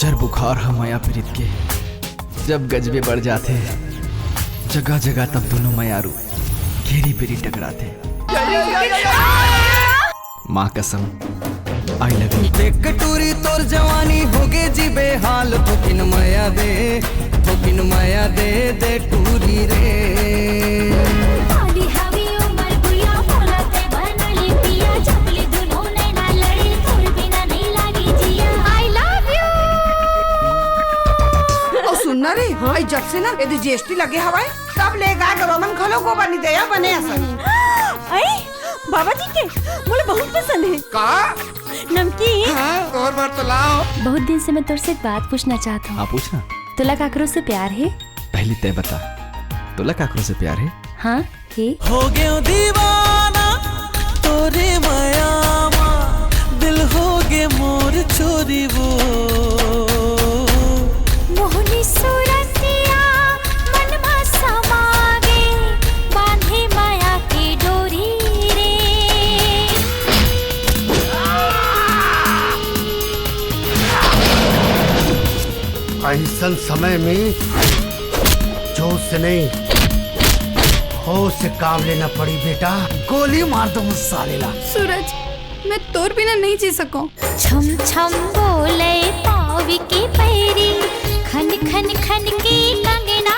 जर बुखार हम माया प्रीत के जब गजबे बढ़ जाते जगह जगह तब दोनों मयारू घेरी बेरी टकराते। माँ कसम आई लव यू। देख टूरी तोर जवानी होगे जी बेहाल थोकिन माया दे दे टूरी रे। सुनना रे भाई जब से ना यदि जीएसटी लगे हवाए तब ले गा के रोमन खलो को बनी दया बने असन। आई बाबा जी के मुझे बहुत पसंद है। का नमकीन और बार तो लाओ। बहुत दिन से मैं तुझसे एक बात पूछना चाहता हूँ। हाँ पूछना। तुला काकरो से प्यार है? पहले तय बता, तुला काकरो से प्यार है? हाँ है। हो गयो दीवाना तोरे माया मा दिल हो गे मोर छोरी वो मोहनी सूरतिया मन में समागे बांधे माया की डोरी रे। ऐसन समय में जोश से नहीं होश से काम लेना पड़ी बेटा। गोली मार दो मुझ सालेला। सूरज मैं तोर बिना नहीं जी सकूं। छम छम बोले पावी के पैरी खन खन खन के कंगना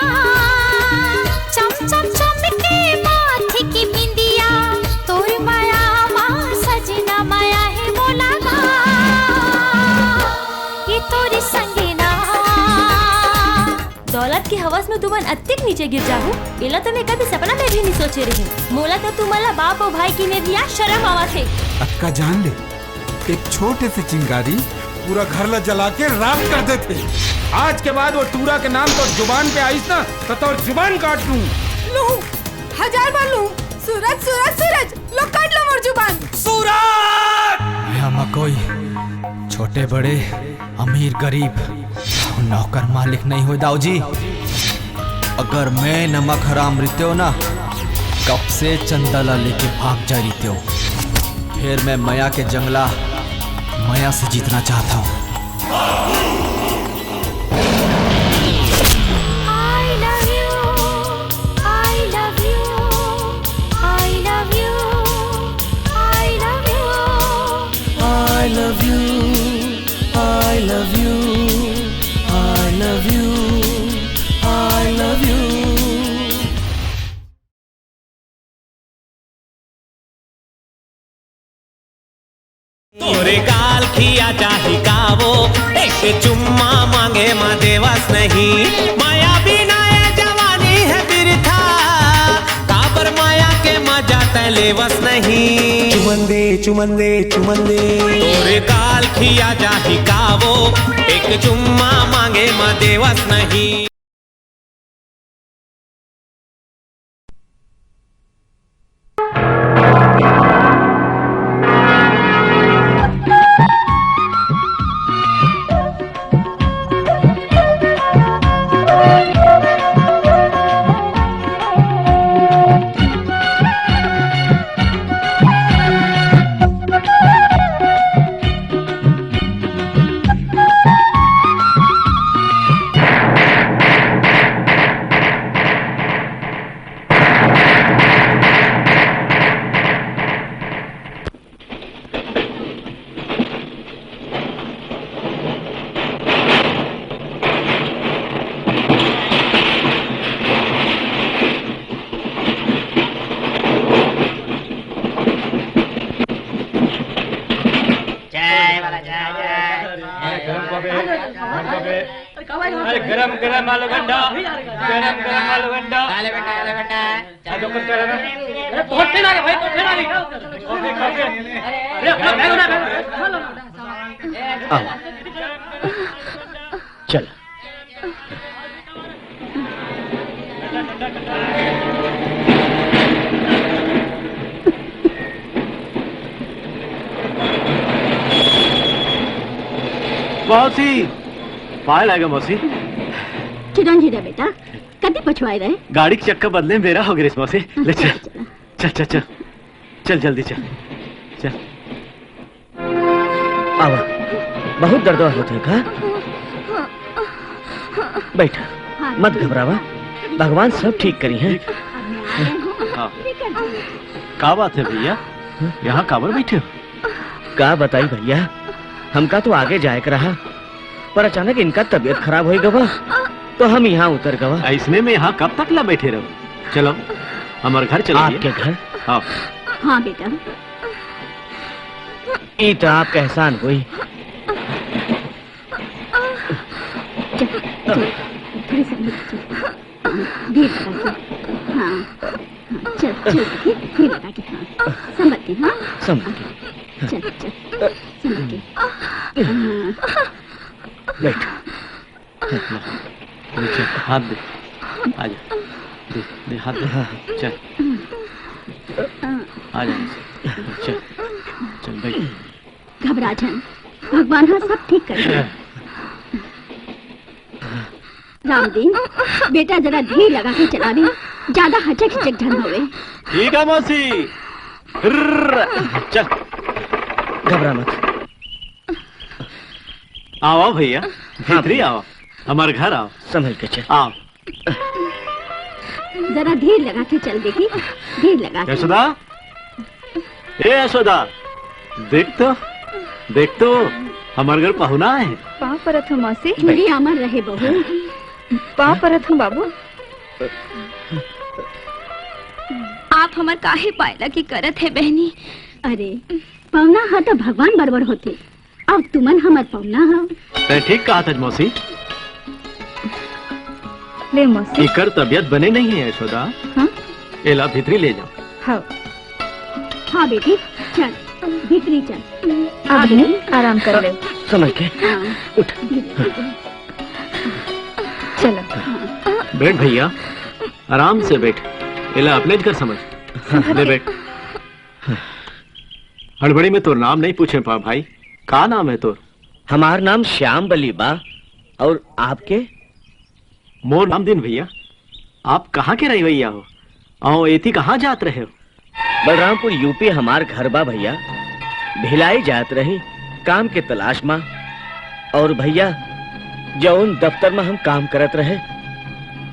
चम चम चम के माथे की बिंदिया तोर माया माँ सजना माया है बोला ना ये तोरी संगीना। दौलत की हवस में तुम अत्यधिक नीचे गिर जाओ इला तो मैं कभी सपना में भी नहीं सोचे रही। मोला तो तुम्हारा बाप और भाई की ने दिया शर्म आवा थे। अक्का जान ले एक छोटे से चिंगारी पूरा घर ला जला के राख कर देते। आज के बाद वो टूरा के नाम तो जुबान पे आईस ना तो जुबान काट लूं। लू 1000 बार लू। सूरज सूरज सूरज लो काट लो मोर जुबान। सूरज यहाँ कोई छोटे बड़े अमीर गरीब नौकर मालिक नहीं हो दाऊ जी। अगर मैं नमक हराम रित्यो ना कब से चंदला लेके भाग जा रित्यो। फिर मैं माया के जंगला माया से जीतना चाहता हूँ। तोरे गाल खिया चाही कावो एक चुम्मा मांगे माँ देवस नहीं। माया बिना ये जवानी है बिरथा काबर माया के मजा तलेवस नहीं। चुमन दे तोरे गाल खिया चाही कावो एक चुम्मा मांगे माँ देवस नहीं। गरम आलू गंडा आलू गंडा तो कुछ कर रहा है। बहुत फिर आ गया भाई, फिर आ गया। ओके अरे बैग चल मौसी पाए लाएगा मौसी। चिरंजी रे बेटा कदी पछवाए रहे। गाड़ी के चक्कर बदले मेरा हो गया मौसी। ले चल चल चल चल चल जल्दी चल चल। आवा बहुत दर्द होता है का बैठा, मत घबरावा, भगवान सब ठीक करी हैं। क्या बात है भैया, यहाँ काबर बैठे हो? का बताई भैया, हमका तो आगे जाए के रहा, पर अचानक इनका तबीयत खराब हो गवा, तो हम यहाँ उतर गवा। ऐसने में यहाँ कब तक ला बैठे रहो? चलो हमारे घर चलो। आपके घर? हाँ हाँ बेटा, ये तो आपका एहसान हुई। थोड़ी सी धीरे लगा के, हाँ चल चल धीरे लगा के, हाँ संभल के, हाँ संभल के, चल चल संभल के, बैठ, हाथ दे, आजा, दे हाथ दे, चल आजा, चल चल बैठ। घबरा जान, भगवान हाँ सब ठीक करेगा। रामदीन, बेटा जरा धीरे लगा के चला दे, ज्यादा हचक हिचक झन होवे। ठीक है मौसी, चल घबरा मत। आओ भैया, भीतरी आओ, हमारे घर आओ। संभल के चल। आओ। जरा धीरे लगा के चल, देखी धीरे लगा के। यशोदा, ए यशोदा, देख तो हमारे घर पहुना है। पाँव परत हूँ मौसी। मेरी अमर रहे बहू। पाँव परत हूँ बाबू। आप हमार काहे पायला की करत है बहनी? अरे पवना हा तो भगवान बरबर होते, अब तुमन हमार पवना हा। ते ठीक कहा था मौसी। ले मौसी। इकर तबियत बने नहीं है यशोदा। हाँ? एला भीतरी ले जाओ। हाँ हाँ बेटी चल, भीतरी चल। अब नहीं, आराम कर ले। समझ के उठ। चलो बैठ भैया, आराम से बैठ, एला अपने कर समझ। ले बैठ। हड़बड़ी में तो नाम नहीं पूछे पा भाई, का नाम है तो? हमार नाम श्याम बली बा, और आपके? मोर नाम दिन भैया। आप कहाँ के रही भैया हो? आओ एथी कहाँ जात रहे हो? बलरामपुर यूपी हमार घर बा भैया, भिलाई जात रही काम के तलाश में। और भैया जौन दफ्तर में हम काम करत रहे,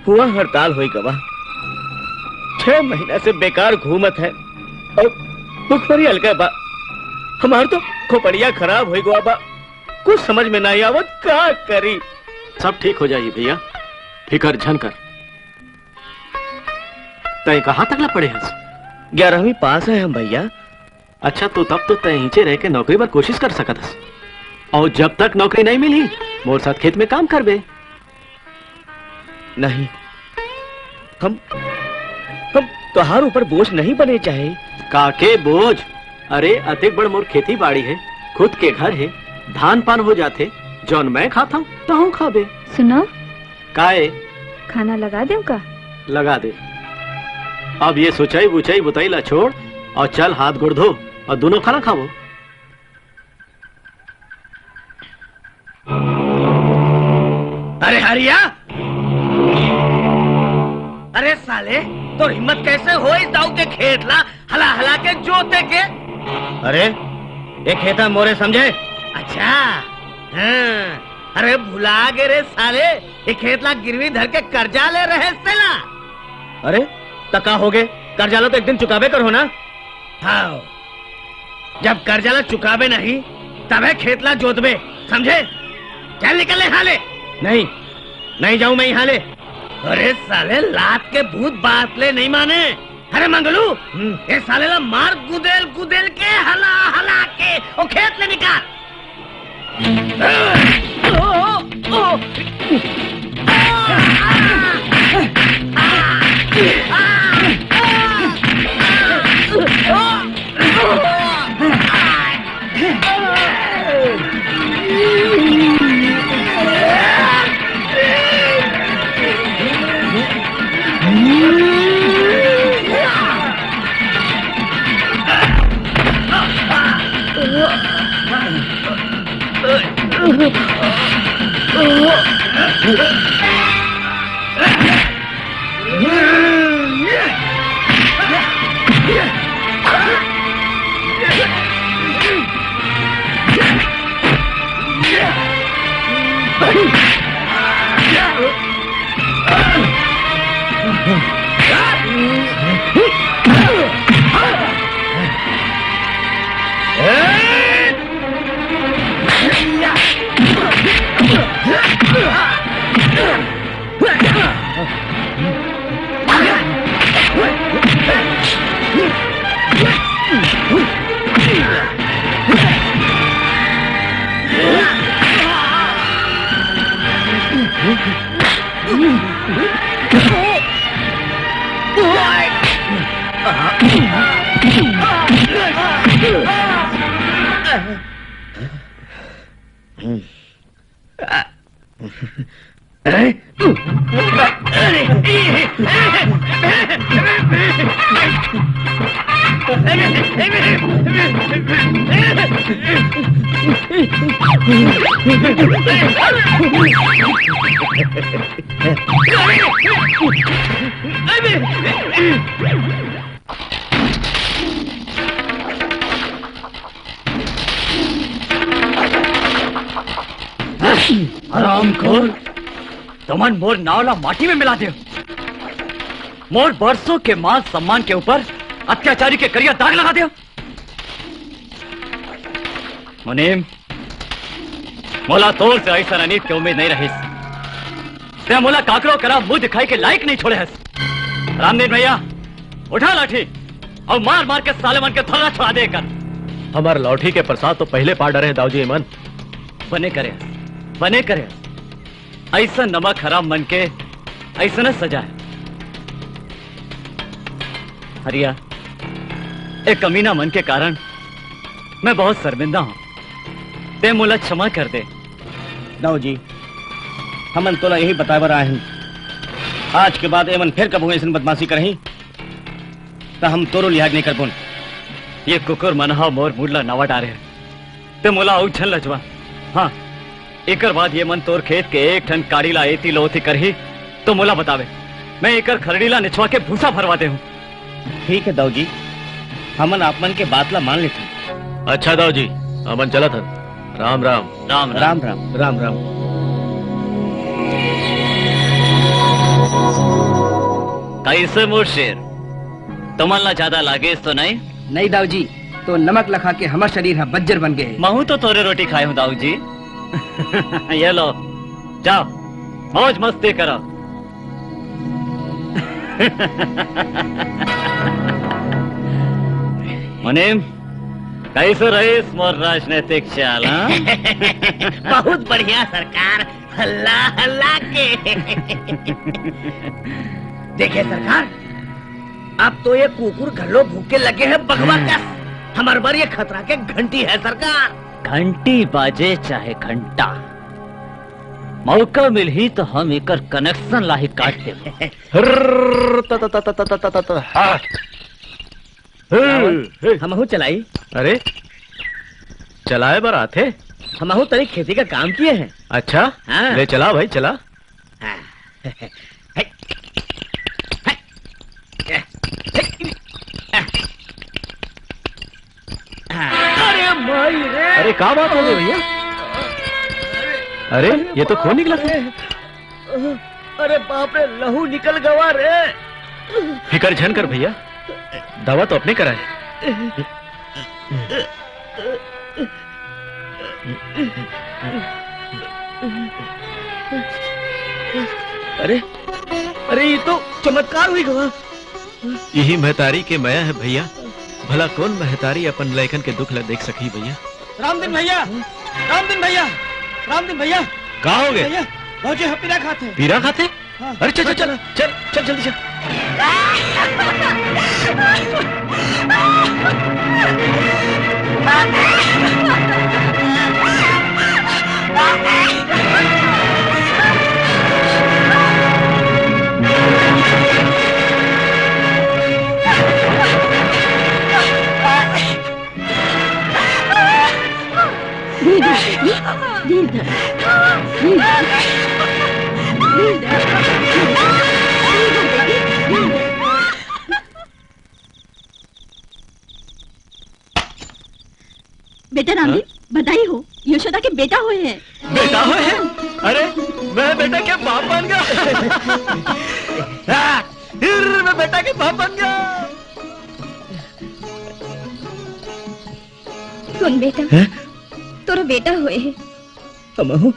हुआ हड़ताल हुई गवा। 6 महीना से बेकार घूमत है और भुखमरी अलगा बा। हमार तो खोपड़िया खराब हो गवा बा, कुछ समझ में नहीं आवत का करी। सब ठीक हो जाइए भैया, फिकर झन कर। तय कहाँ तक ला पड़े हंस? 11वीं पास है हम भैया। अच्छा तो तब तो तय नीचे रह के नौकरी पर कोशिश कर सकत हस, और जब तक नौकरी नहीं मिली मोर साथ खेत में काम कर बे। नहीं, हम तोहार ऊपर बोझ नहीं बने चाहे। काके बोझ? अरे अतिक बड़ मोर खेती बाड़ी है, खुद के घर है, धान पान हो जाते, जौन मैं खाता हूँ तो हूँ खाबे। सुनो, काए? खाना लगा दे का? लगा दे। अब ये सोचाई बुचाई बुताई ला छोड़ और चल हाथ गोड़ धो और दोनों खाना खाओ। अरे हरिया, अरे साले तो हिम्मत कैसे हो इस दाऊ के खेत ला हला हला के जोते के? अरे ये खेता मोरे समझे? अच्छा हाँ। अरे भुला गए रे साले, ये खेत ला गिरवी धर के कर्जा ले रहे ला। अरे तका हो गए, कर्जा ला तो एक दिन चुकावे करो ना। हाँ, जब कर्जा ला चुकावे नहीं तबे खेत ला जोतबे, समझे? चल निकले हाले। नहीं नहीं जाऊं मैं यहाँ ले। अरे साले लात के भूत बात ले नहीं माने। अरे मंगलू, ये साले ला मार गुदेल गुदेल के हला हला के ओ खेत ले निकाल। हरामखोर, तुमन मोर नावला माटी में मिला दे। मोर बरसों के मान सम्मान के ऊपर अत्याचारी के करिया दाग लगा दे। मुनीम, मोला तोर से ऐसा अनीत की उम्मीद नहीं रही। ते मोला काकरो करा मुंह दिखाई के लायक नहीं छोड़े हस। रामदीन भैया, उठा लाठी और मार मार के साले मन के थर्रा छुड़ा दे कर। हमार लौठी के प्रसाद तो पहले पा डरे दाऊजी ईमान। बने करे ऐसा नमक हराम मन के ऐसा न सजा है। हरिया, एक कमीना मन के कारण मैं बहुत शर्मिंदा हूं। ते मोला क्षमा कर दे। दाऊ जी, हमन तोला यही बताए रहा है, आज के बाद एमन फिर कबू ऐसी बदमाशी करही तो हम तोरो लिहाज नहीं कर पुन। ये कुकुर मनहा मोर मुडला नवा डारे ते मोला उछल लजवा। हाँ, एकर बाद ये मन तोर खेत के एक ठन काड़ीला एती लोथी करही तो मोला बतावे, मैं एकर खरड़ीला निचवा के भूसा भरवा दे हूं। ठीक है दाऊ जी, हमन आप मन के बातला मान लेते। अच्छा दाऊ जी, अमन चला था। राम राम राम राम राम राम राम। कैसे मोर शेर, तुमला ज्यादा लागे तो नहीं? नहीं दाऊ जी, तो नमक लखा के हमार शरीर है बज्जर बन गए। महू तो तोरे रोटी खाए हूँ दाऊ जी। ये लो, जाओ मौज मस्ती करो। मुनीम, कैसे रहीस मोर राजनीतिक चाल? बहुत बढ़िया सरकार, हल्ला हल्ला के। देखिए सरकार, अब तो ये कुकुर घल्लो भूखे लगे हैं भगवा का। हमारे बार ये खतरा के घंटी है सरकार। घंटी बाजे चाहे घंटा, मौका मिल ही तो हम एकर कनेक्शन लाही काट दे। हमहू चलाई। अरे चलाए बर आते? हमहू तरी खेती का काम किए हैं। अच्छा, हाँ। ले चला भाई चला। अरे भाई रे, अरे क्या बात हो गई भैया? अरे ये तो खून निकला था। अरे बाप रे, लहू निकल गवा रे। फिकर झन कर भैया, दवा तो अपने कराए। अरे अरे ये तो चमत्कार हुई गवा। यही महतारी के माया है भैया। भला कौन महतारी अपन लैकन के दुख ला देख सकी भैया? रामदीन भैया, रामदीन भैया, रामदीन भैया, कहाँ हो गए? भैया भौजी पीरा खाते। पीरा खाते? हाँ। अरे चल चल चल चल चल जल्दी चल। बेटा रामदीन, बधाई हो, यशोदा के बेटा हुए हैं। बेटा हुए हैं? अरे मैं बेटा के बाप बन गया। मैं बेटा के बाप बन गया। सुन बेटा, तोरा बेटा हुए है। हमहू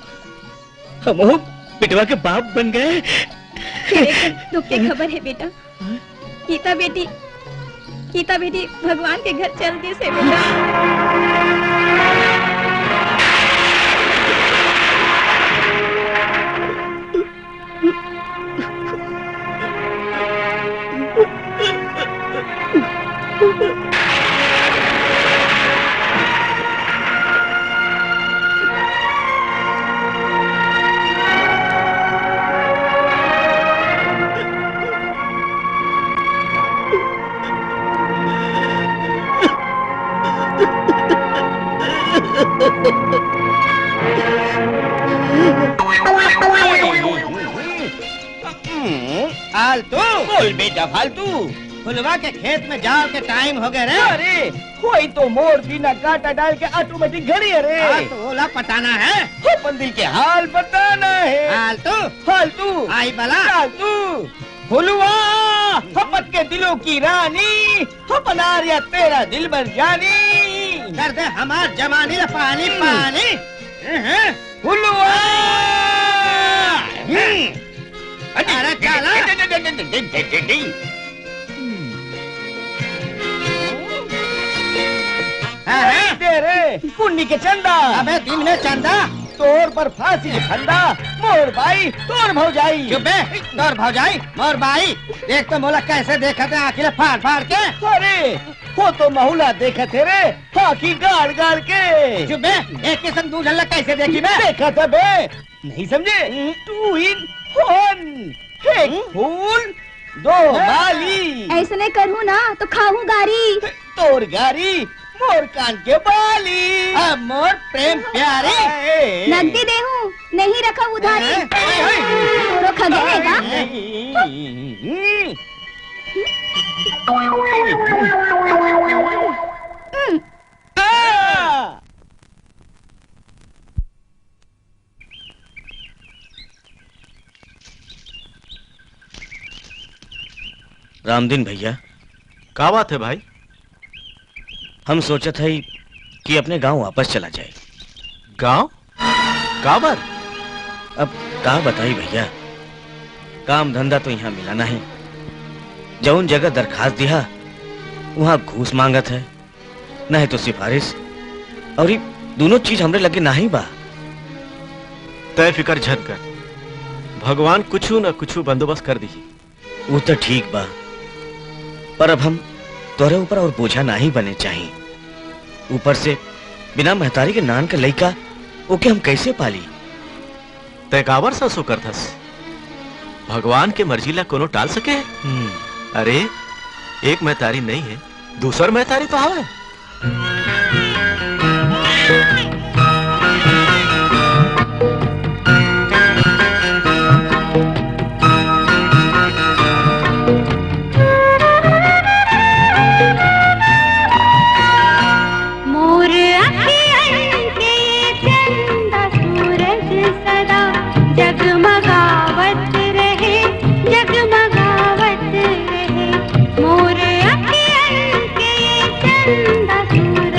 पिटवा के बाप बन गए। दुख की खबर है बेटा। गीता बेटी भगवान के घर चल दी से बेटा। फालतू बोल बेटा फालतू। फुलवा के खेत में जाओ के टाइम हो गए रे। अरे कोई तो मोर बिना कांटा डाल के ऑटोमेटिक घड़ी है रे। तो ओला पटाना है, अपन दिल के हाल बताना है। फालतू फालतू आई बला फालतू। फुलवा हपत के दिलों की रानी, अपन आर्या तेरा दिल भर जानी। कर दे हमार जमानी ला पानी पानी। फुलवा अरे चला तेरे पुण्य के चंदा। अबे दिन में चंदा तोर पर फांसी के फंदा। मोर भाई तोर भौजाई। चुप बे, तोर भौजाई मोर भाई। देख तो मोला कैसे देखा थे आखिर फाड़ फाड़ के। अरे वो तो महुला देखा थे रे, आखी गाड़ गाड़ के। चुप बे, एक किस्म दूध हल्ला कैसे देखी बे। देखा था बे, नहीं समझे। 2 in 1, एक फूल 2 बाली। ऐसे नहीं करूँ ना तो खाऊं गारी। तोर गारी मोर कान के बाली। अब मोर प्रेम प्यारी। नकदी दे हूँ, नहीं रखा उधारी। तोरो खगे का? रामदीन भैया, क्या बात है भाई? हम सोचा था कि अपने गांव वापस चला जाए। गांव? काबर? अब कहा बताई भैया, काम धंधा तो यहाँ मिला नहीं। जौन जगह दरखास्त दिया वहाँ घूस मांगत है, नहीं तो सिफारिश, और ये दोनों चीज हमरे लगे नहीं बा। तय फिकर झट कर, भगवान कुछ न कुछ बंदोबस्त कर दी। वो तो ठीक बा, पर अब हम तोरे ऊपर और बोझा नहीं बने चाहिए। ऊपर से बिना महतारी के नान के लइका ओके हम कैसे पाली? तय काबर ससो करथस? भगवान के मर्जी ला कोनो टाल सके? अरे एक महतारी नहीं है, दूसर महतारी तो हवे। जगमगावत रहे, जगमगावत रहे, मोर अखियन के चंदा सूरज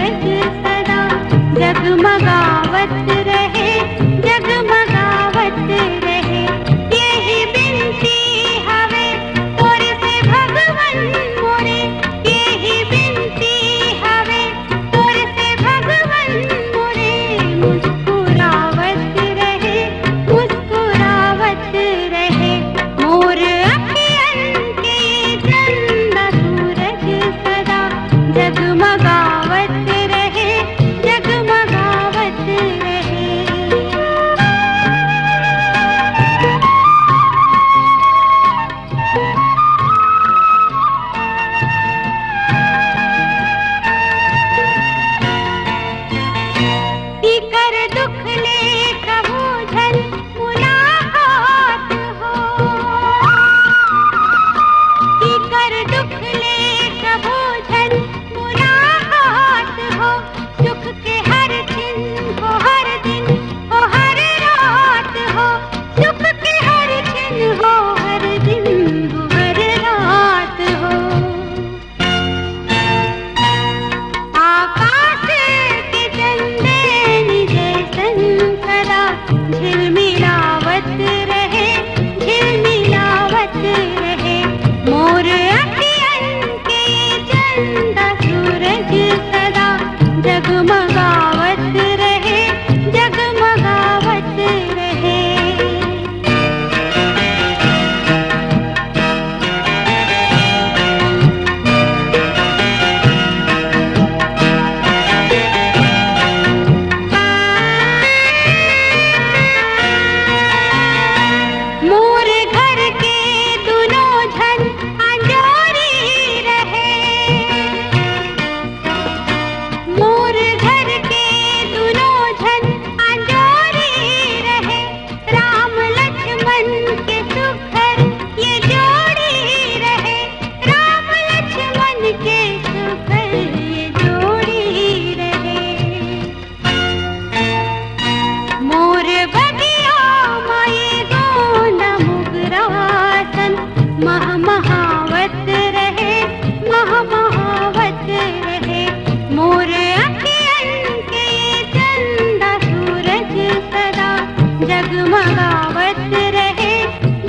जगमगावत रहे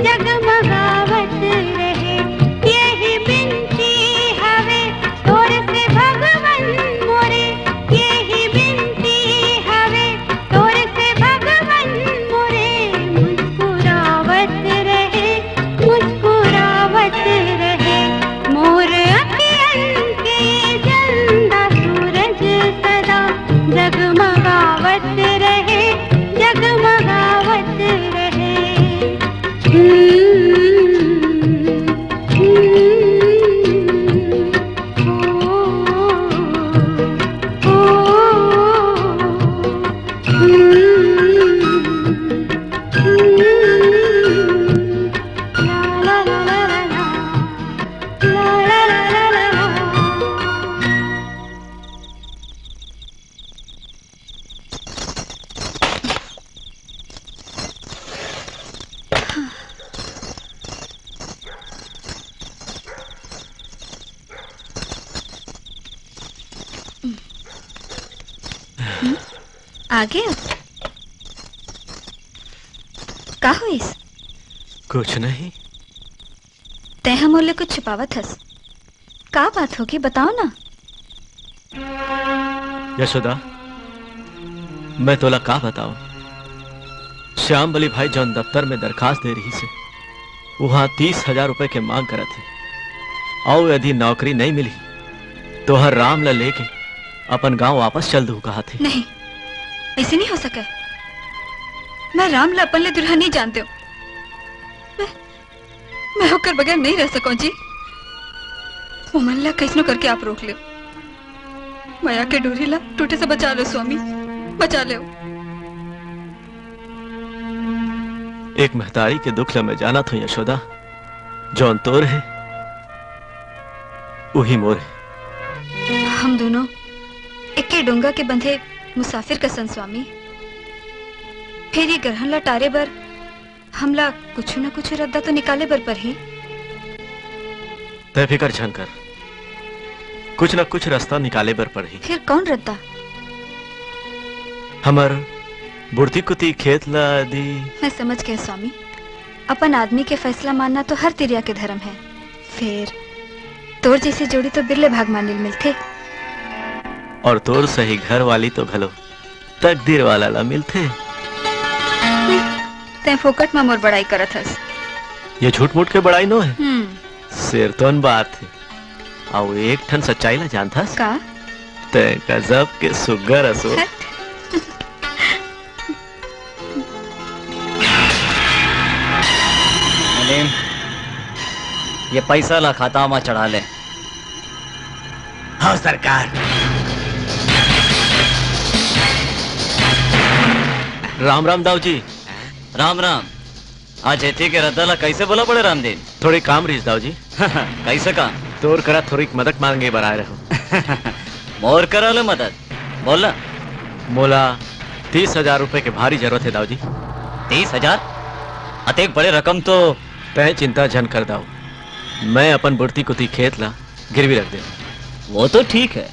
जगमगावत रहे यही बिनती हवे तोर से भगवन मोरे यही बिनती हवे तोर से भगवन मोरे मुस्कुरावत रहे मोर अखियन के जंदा सूरज सदा जगमगावत रहे जगमगावत रहे आगे का हुईस? कुछ नहीं। तै हमोले कुछ छुपावत हस, का बात होगी बताओ ना। यशोदा, मैं तोला का बताऊं। श्याम बली भाई जौन दफ्तर में दरखास्त दे रही से वहां 30,000 रुपए के मांग करत थे और यदि नौकरी नहीं मिली तो हर राम ला लेके अपन गांव वापस चल दू कहा थे। नहीं, ऐसे नहीं हो सके। मैं राम ला अपन ले दुल्हा नहीं जानते हूँ। मैं होकर बगैर नहीं रह सकूं जी। वो मन ला कैसनो करके आप रोक ले। माया के डोरी ला टूटे से बचा लो स्वामी, बचा ले। एक महतारी के दुख ला मैं जाना था यशोदा, जौन तोर है वही मोर है। हम दोनों एक के डोंगा के बंधे मुसाफिर का सन स्वामी। फिर ये ग्रहण ला टारे बर हमला कुछ न कुछ रद्दा तो निकाले बर पर ही। तय फिकर झन कर, कुछ न कुछ रास्ता निकाले बर पर ही। फिर कौन रद्दा? हमर बुढ़ती कुती खेत ला दी। मैं समझ गया स्वामी, अपन आदमी के फैसला मानना तो हर तिरिया के धर्म है। फिर तोर जैसी जोड़ी तो बिरले भाग मानिल मिलते। और तोर सही घर वाली तो भलो तकदीर वाला ला मिलते। ते फोकट में मोर बड़ाई करत हस। ये झूठ मूठ के बड़ाई नो है। शेर तो बात है। और एक ठन सच्चाई ला जानता का? ते गजब के सुगर असो। ये पैसा ला खाता में चढ़ा ले। हाँ सरकार। राम राम दाऊ जी। राम राम। आज एती के रद्दा ला कैसे बोला पड़े रामदीन? थोड़ी काम रही दाऊ जी। कैसे काम? तोर करा थोड़ी मदद मांगे बर आए रहो। मोर करा ले मदद, बोला। मोला 30,000 रुपए के भारी जरूरत है दाऊ जी। 30,000? अतेक बड़े रकम तो। तय चिंता जन कर दाऊ, मैं अपन बुढ़ती कुती खेत ला गिरवी रख दे। वो तो ठीक है,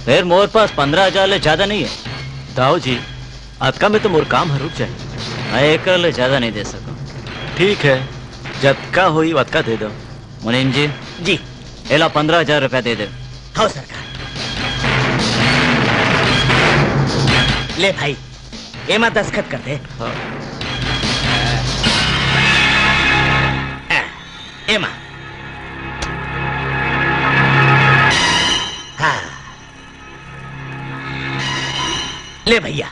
फिर मोर पास 15,000 ले ज्यादा नहीं है। दाऊ जी, अतका में तो मोर काम रुक जाए। मैं एक ले ज्यादा नहीं दे सकूं। ठीक है, जतका हुई वतका दे दो। मुनीम जी। जी। एला 15,000 रुपया दे दे। हाँ सरकार। ले भाई, एमा दस्तखत कर दे। हाँ। एमा। हाँ। ले भैया।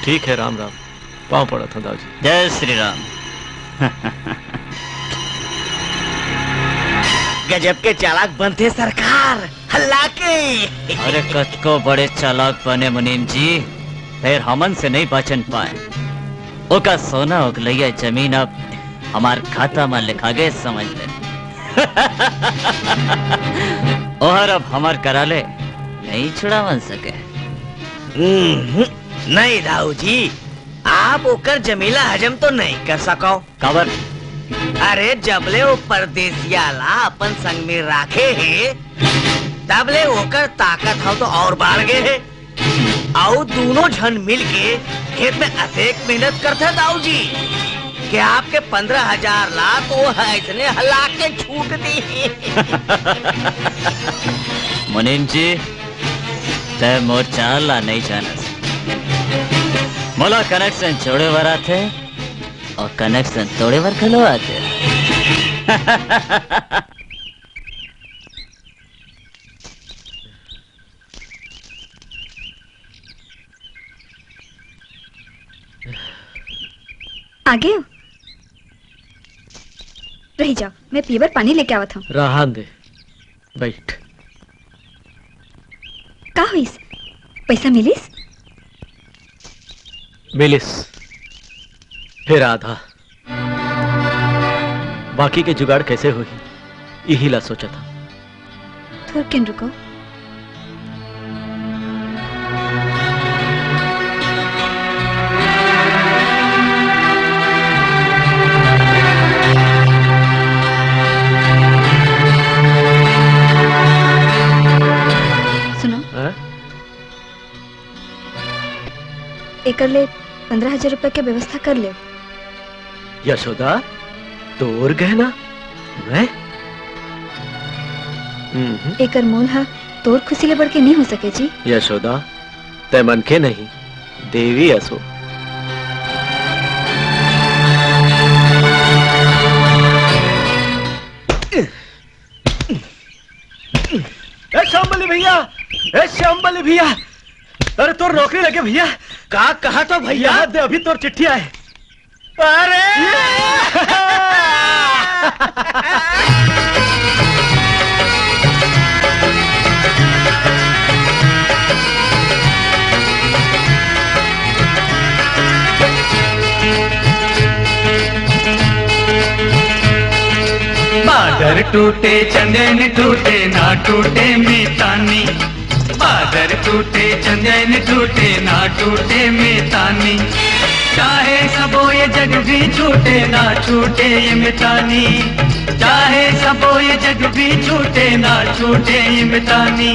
ठीक है, राम राम। पाँव पड़ा था दाऊ जी। जय श्री राम। गजब के चालाक बनते सरकार, हल्ला के। अरे कच को बड़े चालाक बने मुनीम जी, फिर हमन से नहीं बचन पाए। ओका सोना उगलैया जमीन अब हमार खाता में लिखा गए, समझ ले। और अब हमार करा ले नहीं छुड़ा बन सके। नहीं दाऊ जी, आप ओकर जमीला हजम तो नहीं कर सको। कबर? अरे जबले वो परदेसिया ला अपन संग में राखे है, तबले ओकर ताकत हो तो और बढ़ गए है। आओ दोनों जन मिल के खेत में अतेक मेहनत करते दाऊ जी कि आपके 15,000 लाख वो है इतने हला के छूट दी। मुनीम जी तय मोर चाला नहीं जानस। मोला कनेक्शन जोड़े वर आते और कनेक्शन तोड़े वर खलो आते। आगे हो? रही जाओ, मैं पीवर पानी लेके आवत हूँ। रहन दे, बैठ। का हुईस? पैसा मिलिस? मिलिस, फिर आधा। बाकी के जुगाड़ कैसे हुई यही ला सोचा था। थोड़ किन रुको। एकर ले 15,000 रुपए के व्यवस्था कर ले। यशोदा तोर गहना मैं एकर मोल हा तोर खुशी ले बढ़ के नहीं हो सके जी। यशोदा तय मन के नहीं देवी असो। श्यामबली भैया, श्यामबली भैया, अरे तोर नौकरी लगे भैया। कहा तो भैया दे अभी तोर चिट्ठी आए। अरे बादर टूटे चंदन टूटे ना टूटे मीतानी। बादर टूटे चंदन टूटे ना टूटे मीतानी। चाहे सबो ये जग भी छूटे ना छूटे ये मितानी। चाहे सबो ये जग भी छूटे ना छूटे ये मितानी।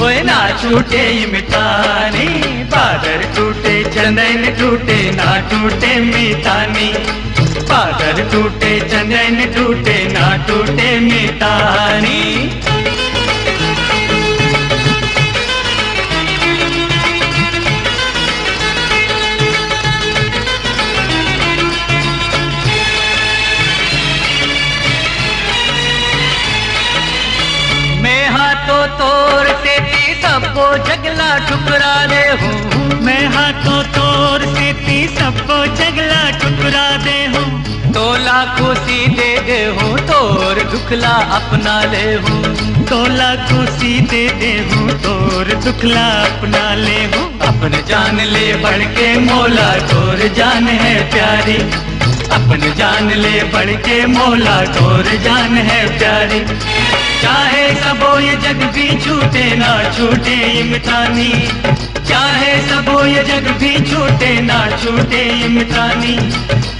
ओए ना छूटे ये मितानी। बादर टूटे चंदन टूटे ना टूटे मीतानी। बादर टूटे चंदन टूटे ना टूटे मितानी। मैं हाथों तोर से सबको जगला ठुकरा दे हूँ। मैं हाथों तोर से सबको जगला ठुकरा दे हूँ। तोला खुशी दे हूँ तोर दुखला अपना ले हूँ। तोला खुशी दे हूँ तोर दुखला अपना ले हूँ। अपन जान ले बढ़ के मोला तोर जान है प्यारी। अपन जान ले बढ़ के मोला तोर जान है प्यारी। चाहे सबो ये जग भी छूटे ना छूटे इमतानी। चाहे सबो ये जग भी छूटे ना छूटे इमतानी।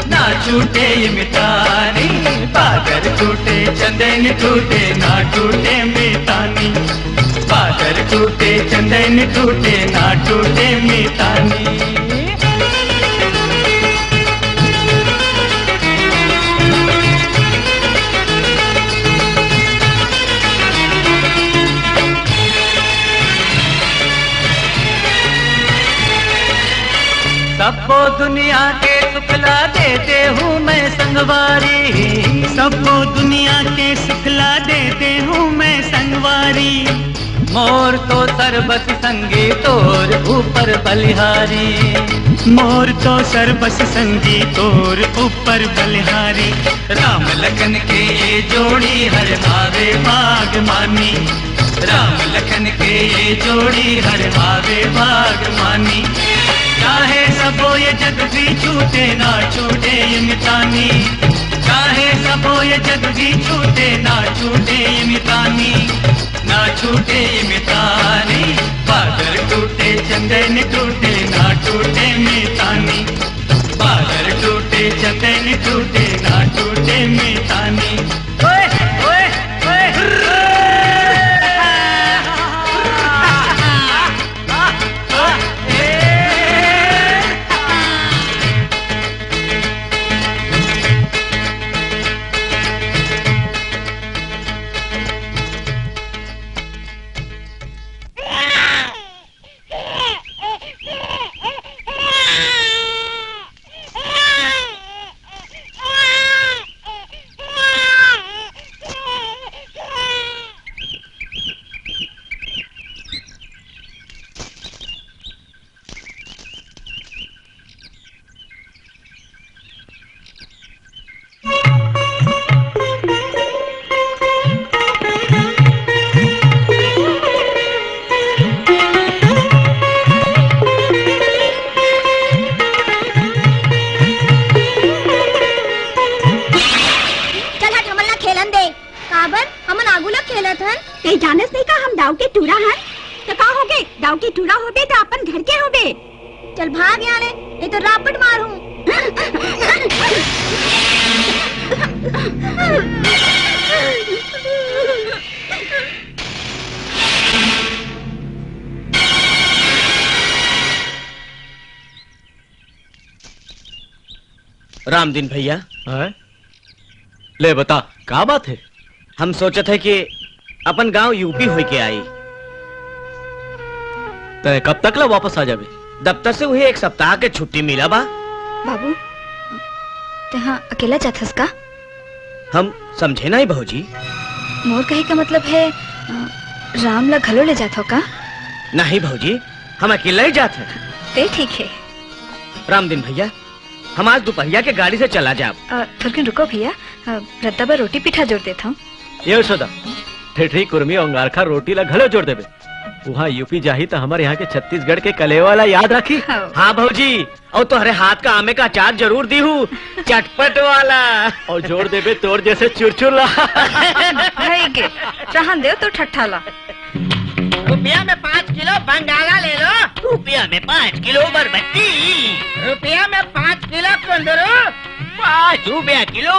ना छूटे इमतानी। बादर टूटे चंदन टूटे ना टूटे मितानी। बादर टूटे चंदन टूटे ना टूटे मितानी। सबको दुनिया के सुखला देते हूँ मैं संगवारी। सबको दुनिया के सुखला देते हूँ मैं संगवारी। मोर तो सरबस संगी तोर ऊपर बलिहारी। मोर तो सरबस संगी तोर ऊपर बलिहारी। राम लखन के ये जोड़ी हर भावे बाग मानी। राम लखन के ये जोड़ी हर भावे बाग मानी। चाहे सबो ये जग भी छूटे ना छूटे ये मितानी। चाहे सबो ये जग भी छूटे ना छूटे ये मितानी। ना छूटे ये मितानी। बादर टूटे चंदन टूटे ना टूटे मितानी। बादर टूटे चंदन टूटे ना टूटे मितानी। ओए ओए ओए दाव के टूरा है तो का हो गए? दाव के टूरा हो गए तो अपन घर के हो गए। चल भाग यहाँ ले, ये तो रापट मारू। रामदीन भैया, ले बता क्या बात है? हम सोचे थे कि अपन गांव यूपी होके के आई। तय कब तक ला वापस आ जाबे? दफ्तर से वही 1 सप्ताह के छुट्टी मिला बा। बाबू तहाँ अकेला जाथस का? हम समझे नहीं बहूजी। मोर कहे का मतलब है राम ला घलो ले जाथो का? नहीं बहूजी, हम अकेला ही जाते हैं। ते ठीक है। रामदीन भैया, हम आज दोपहरिया के गाड़ी से चला जाब। थोड़ी रुको भैया, रद्दा पर रोटी पिठा जोड़ देता हूँ। ये सदा ठेठरी कुर्मी अंगारखा रोटी ला घलो जोड़ देबे। वहाँ यूपी जाही तो हमारे यहाँ के छत्तीसगढ़ के कलेवाला याद रखी। हाँ भौजी, और तुम्हारे हाथ का आमे का अचार जरूर दी हूँ, चटपट वाला। और जोड़ देबे तोड़ जैसे चुरचुर ला। भाई के रहन दे तो ठट्ठा ला। रुपया में 5 किलो बंगाला ले लो। रुपया में 5 किलो बरबट्टी। रुपया में 5 किलो कुंदरू। 5 रुपया किलो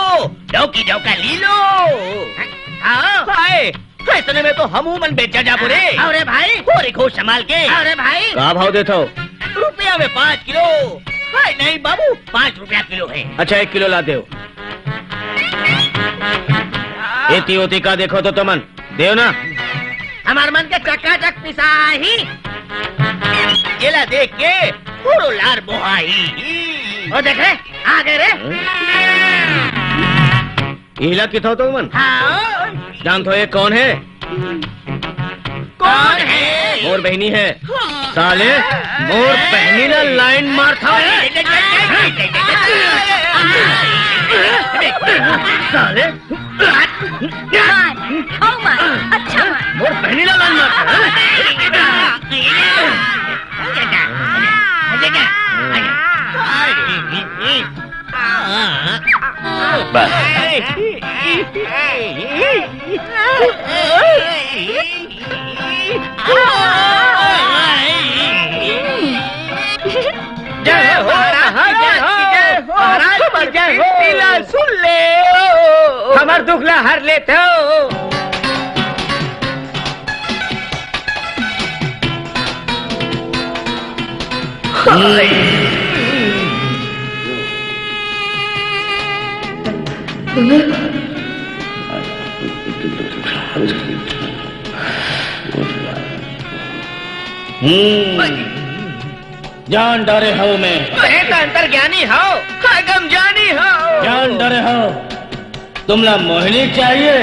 डौकी डौका ली लो। हाय, इतने में तो हम मन बेचा जा बोरे। अरे भाई, पूरी खोज संभाल के। अरे भाई, क्या भाव देता हो? रुपया में 5 किलो। हाय नहीं बाबू, 5 रुपया किलो है। अच्छा 1 किलो ला दो। एती ओती का देखो तो मन देव ना। हमार मन के चकाचक पिसाही। येला देख के पूरो लार बोहाई। ओ देखे आ गए रे। इला किथो तो मन? हाँ। जानते हो ये कौन है? कौन है? मोर बहनी है। साले मोर बहनी ना लाइन मारता है। साले अच्छा मोर बहनी ना लाइन मारता सुन ले, हमार दुखला हर लेते हो। जान डरे हो मैं तो अंतर ज्ञानी हो, अगम जानी हो। जान डरे हो तुमला मोहिनी चाहिए।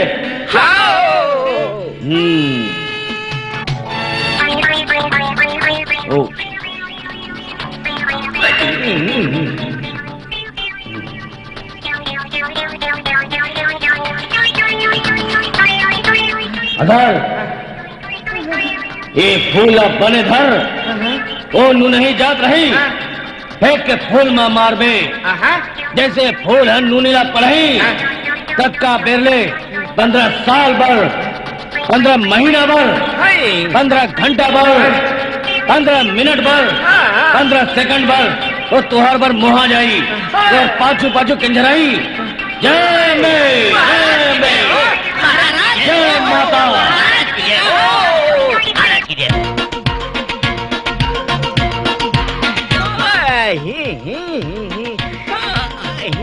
ओ अधर ये फूल अब बने धर ओ नू नहीं जात रही। फेंक के फूल में मार बे जैसे फूल है नूनीला पढ़ी तब का बेरले 15 साल भर 15 महीना भर 15 घंटा भर 15 मिनट भर 15 सेकंड भर तो तुहार भर मोहा जाई और पाछू पाछू किंजराई। जय मैं जय माता।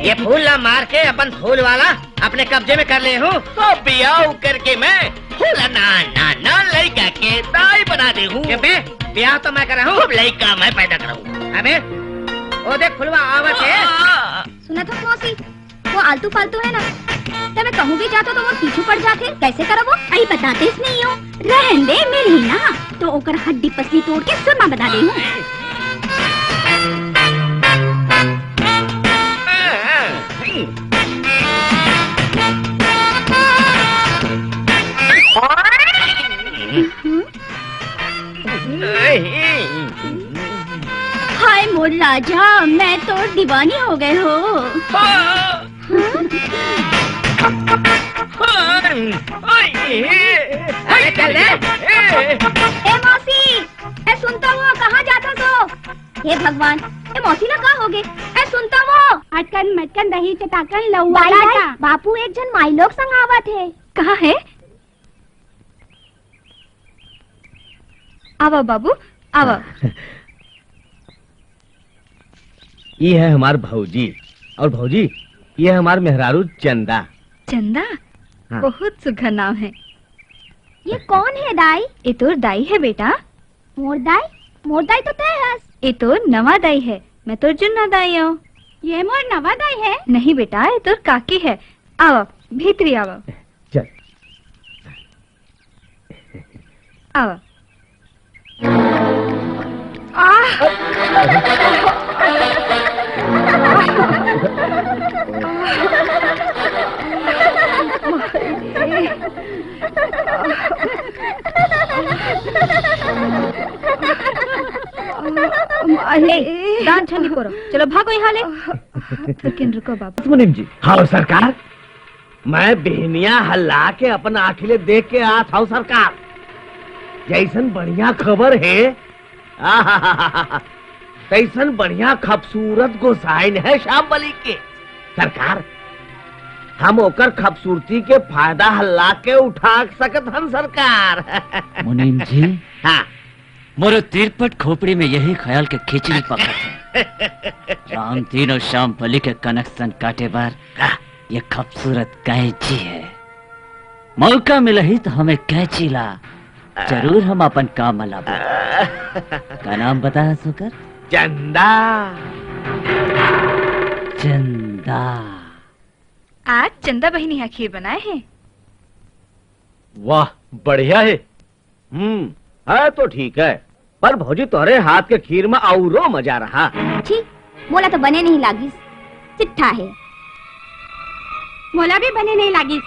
ये फूल ला मार के अपन फूल वाला अपने कब्जे में कर ले हूँ तो ब्याह करके मैं फूल ना ना ना लड़का के दाई बना दे हूँ। ब्याह तो मैं कर रहा हूँ, लड़का मैं पैदा कर रहा हूँ। अबे ओ देख फुलवा आवत है। सुना था मौसी, वो आलतू फालतू है ना, तब मैं कहूँ भी जाता तो वो पीछू पड़ जाते। कैसे करो वो? आई बताते इस नहीं हो। रहन दे मिली ना तो ओकर हड्डी पसली तोड़ के सुरमा बना दे हूँ। हाय मोर राजा, मैं तो दीवानी हो गए हो। अरे चल रे। ए मौसी, ए सुनता हूँ कहाँ जाता तो? हे भगवान, ए मौसी ना कहाँ होगे? ए सुनता हूँ अटकन मटकन दही चटाकन लौवाला बापू एक जन माई लोग संग आवा थे। कहाँ है? आवा बाबू आवा। ये है हमार भौजी, और भौजी ये है हमार मेहरारू चंदा। चंदा? हाँ। बहुत सुघर नाम है। ये कौन है दाई? ये तो दाई है बेटा। मोर दाई तो तय हस। ये तो नवा दाई है, मैं तो जुन्ना दाई हूँ। ये मोर नवा दाई है? नहीं बेटा, ये तो काकी है। आओ भीतरी आओ। चल। आओ। दान छनी करो, चलो भागो यहाँ ले। लेकिन रुको बाबू। मुनीम जी। हाँ सरकार, मैं बेहनिया हल्ला के अपन आखिले देख के आ था सरकार। जैसन बढ़िया खबर है, तैसन बढ़िया खूबसूरत गोसाइन है श्याम बली के। सरकार, हम ओकर खूबसूरती के फायदा हल्ला के उठा सकत हन सरकार। मुनीम जी। हाँ। मोरे तिरपट खोपड़ी में यही ख्याल के खिचड़ी पकड़ है। राम तीन और श्याम बलि के कनेक्शन काटे बार ये खूबसूरत कैंची है। मौका मिला ही तो हमें कैंची ला, जरूर हम अपन काम लाबो। का नाम बता सुकर? चंदा। चंदा। आज चंदा बहिनी यहाँ खीर बनाए हैं। वाह बढ़िया है। है तो ठीक है, पर भौजी तोरे हाथ के खीर में औरो मजा रहा। ठीक, मोला तो बने नहीं लागिस, चिट्ठा है। मोला भी बने नहीं लागिस।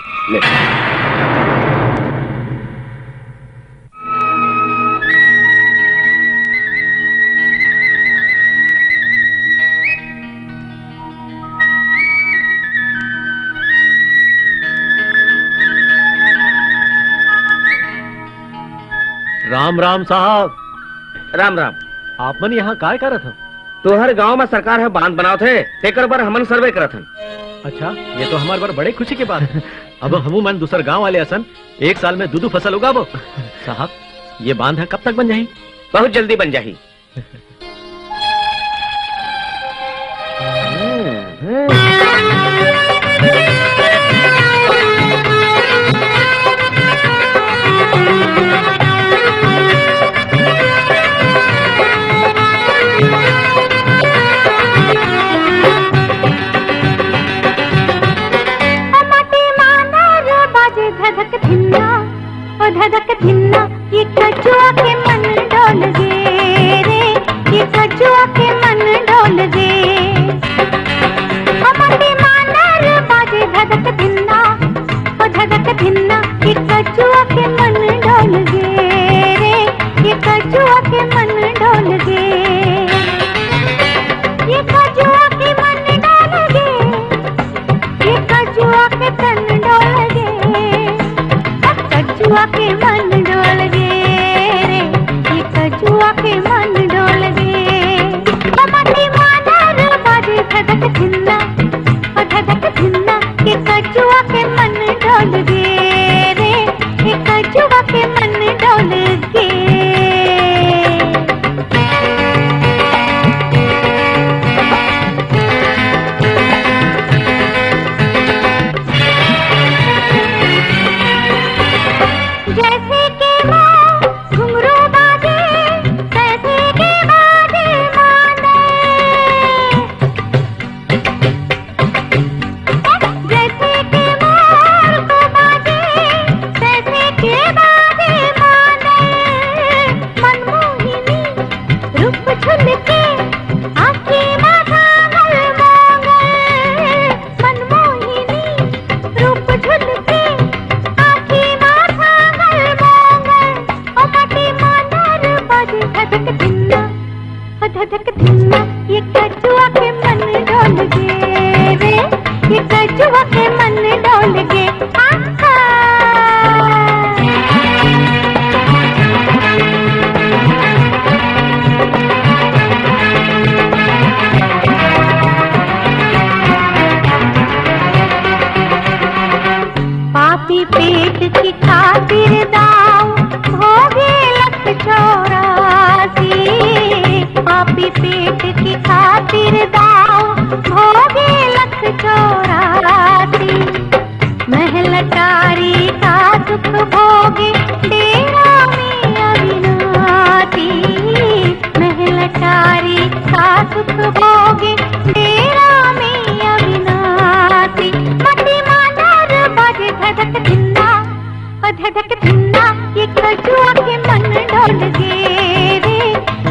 राम राम साहब। राम राम। आप मन यहाँ काय करत हन? तो हर गांव में सरकार है बांध बनाओ थे, तेकर पर हमन सर्वे करत हन। अच्छा, ये तो हमारे बार बड़े खुशी की बात है। अब हमू मन दूसर गांव वाले असन एक साल में दूधू फसल उगाबो। साहब, ये बांध है कब तक बन जाही? बहुत जल्दी बन जाही। धधक धिन्ना ये कछुआ के मन डोल गे रे, होगे डेरा में अविनाशी मटी मानर बाजे धधक धिन्ना धधक धिन्ना ये कजुआ के मन डोल गे रे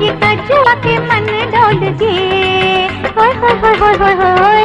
ये कजुआ के मन डोल गे होय होय होय होय होय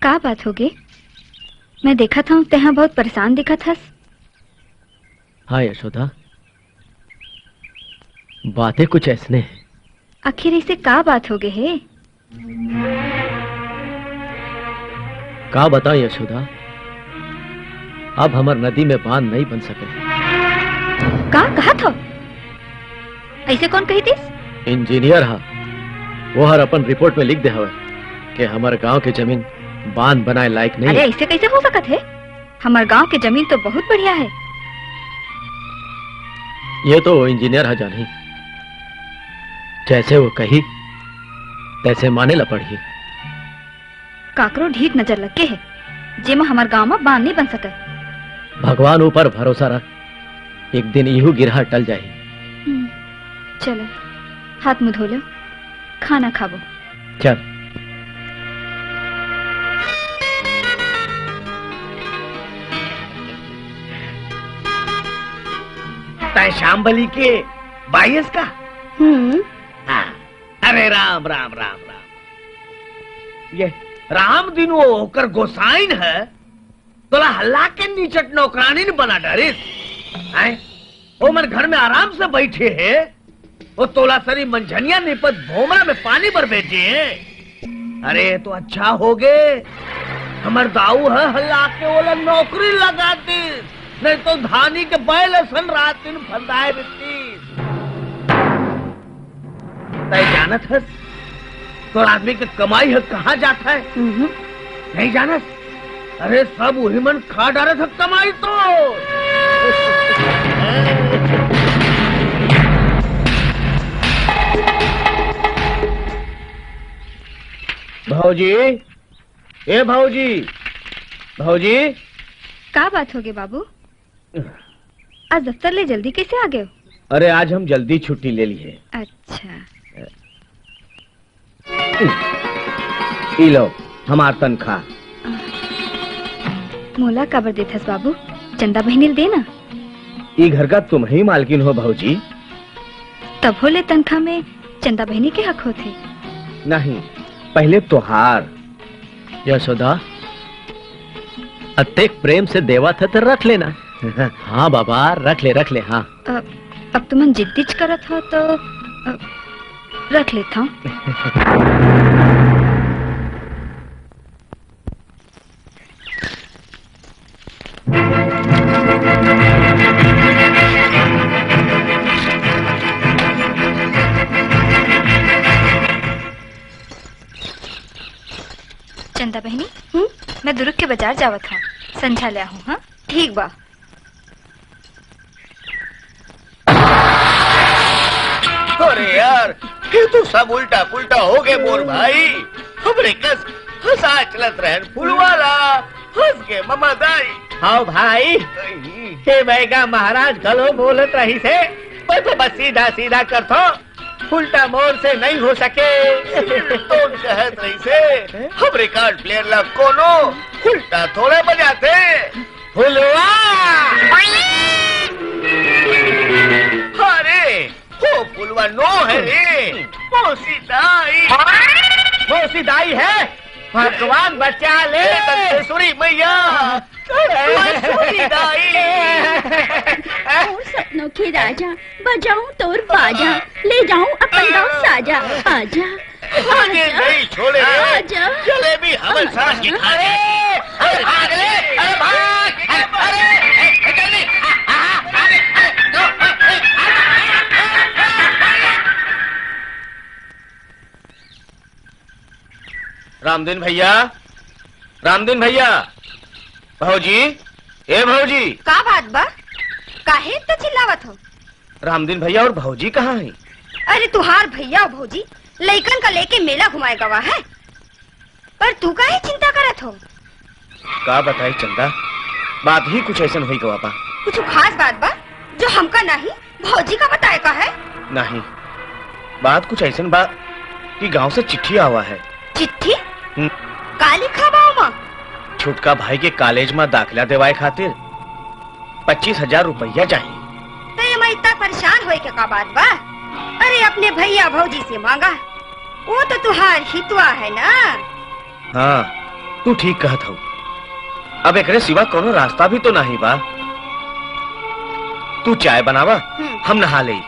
का बात होगी? मैं देखा था तेहाँ बहुत परेशान दिखा था। हाँ यशोदा, बातें कुछ ऐसने हैं। आखिर इसे का बात हो गई है? का बताऊं यशोदा, अब हमार नदी में बांध नहीं बन सके। का कहा था? ऐसे कौन कही थी? इंजीनियर हा, वो हर अपन रिपोर्ट में लिख दे हवे कि हमारे गांव के जमीन बांध बनाए लायक नहीं। अरे ऐसे कैसे हो सकत है? हमारे गांव की जमीन तो बहुत बढ़िया है। ये तो इंजीनियर हा जानी, जैसे वो कही तैसे माने ला पड़ी। काकरो ढीठ नजर लग के है जेमा हमारे गांव में बांध नहीं बन सके। भगवान ऊपर भरोसा रख, एक दिन इहू गिरहा टल जाए। चलो हाथ मुंह धो लो, खाना खाबो। चल। तय शाम्भली के बाईस का? हाँ। अरे राम राम राम राम। ये राम दिन वो होकर गोसाइन है, तोला हल्ला के नीचट नौकरानी बना डरिस। वो मन घर में आराम से बैठे है, वो तोला सरी मंझनिया निपत भोमरा में पानी भर भेजे है। अरे तो अच्छा हो गए हमर दाऊ है हल्ला के वो नौकरी लगा दी, नहीं तो धानी के बैल सन रात दिन फंदाए रहती। तय जानत है तो आदमी की कमाई है कहाँ जाता है? नहीं जानत? अरे सब वही मन खा डाले था कमाई तो। भाऊजी, ए भाऊजी, भाऊजी। का बात होगी बाबू? आज दफ्तर ले जल्दी कैसे आ गए? अरे आज हम जल्दी छुट्टी ले ली है। अच्छा। ई लो हमार तनख्वाह। मोला काबर देथस बाबू? चंदा बहनी देना। ई घर का तुम ही मालकिन हो भाऊजी। तब हो ले तनख्वाह में चंदा बहनी के हक होते। नहीं, पहले तोहार। यशोदा, अत्येक प्रेम से देवा था तो रख लेना। हाँ बाबा, रख ले हाँ। अब तुम जिद्दीच करत हो तो रख लेता हूँ। चंदा बहनी, मैं दुर्ग के बाजार जावत हूँ, संझा ले हूँ। हाँ ठीक बा। अरे यार, ये तो सब उल्टा पुल्टा हो गए मोर भाई। हमरे कस हंसा चलत रहन फुलवाला, हंस के ममा दाई हाँ भाई हे बैगा महाराज गलो बोलत रही से मैं तो बस सीधा सीधा कर थो उल्टा मोड़ से नहीं हो सके तो कहत रही से हम रिकॉर्ड प्लेयर ला कोनो उल्टा थोड़े बजाते हुलवा अरे वो पुलवा नो है रे मोसीदाई है भगवान बचा ले तंत्रेश्वरी मैया सपनों के राजा बजाऊं तोर बाजा ले जाऊं अपन गाँव साजा आजा आगे नहीं छोड़े आजा जलेबी हमन सांस की खा ले अरे भाग ले अरे भाग अरे जल्दी रामदीन भैया भौजी ए भौजी का बात बा काहे तो चिल्लावत हो? रामदीन भैया और भौजी कहाँ हैं? अरे तुहार भैया और भौजी लइकन का लेके मेला घुमाए गवा है पर तू काहे चिंता करत हो? का बताई चंदा बात ही कुछ ऐसा हुई गवा बा कुछ खास बात बा जो हमका नहीं भौजी का बताए का है? नहीं बात कुछ ऐसा बा कि गांव से चिट्ठी आवा है। चिट्ठी का लिखा बा ओमा? छुटका भाई के कॉलेज में दाखिला देवाए खातिर 25,000 रुपया चाहिए। तो ये मैं इतना परेशान होए के का बात बा? अरे अपने भैया भौजी से मांगा वो तो तुहार हितवा है ना। हाँ तू ठीक कहत हो अब एकरे सिवा कोनो रास्ता भी तो नहीं बा। तू चाय बनावा हम नहा ले।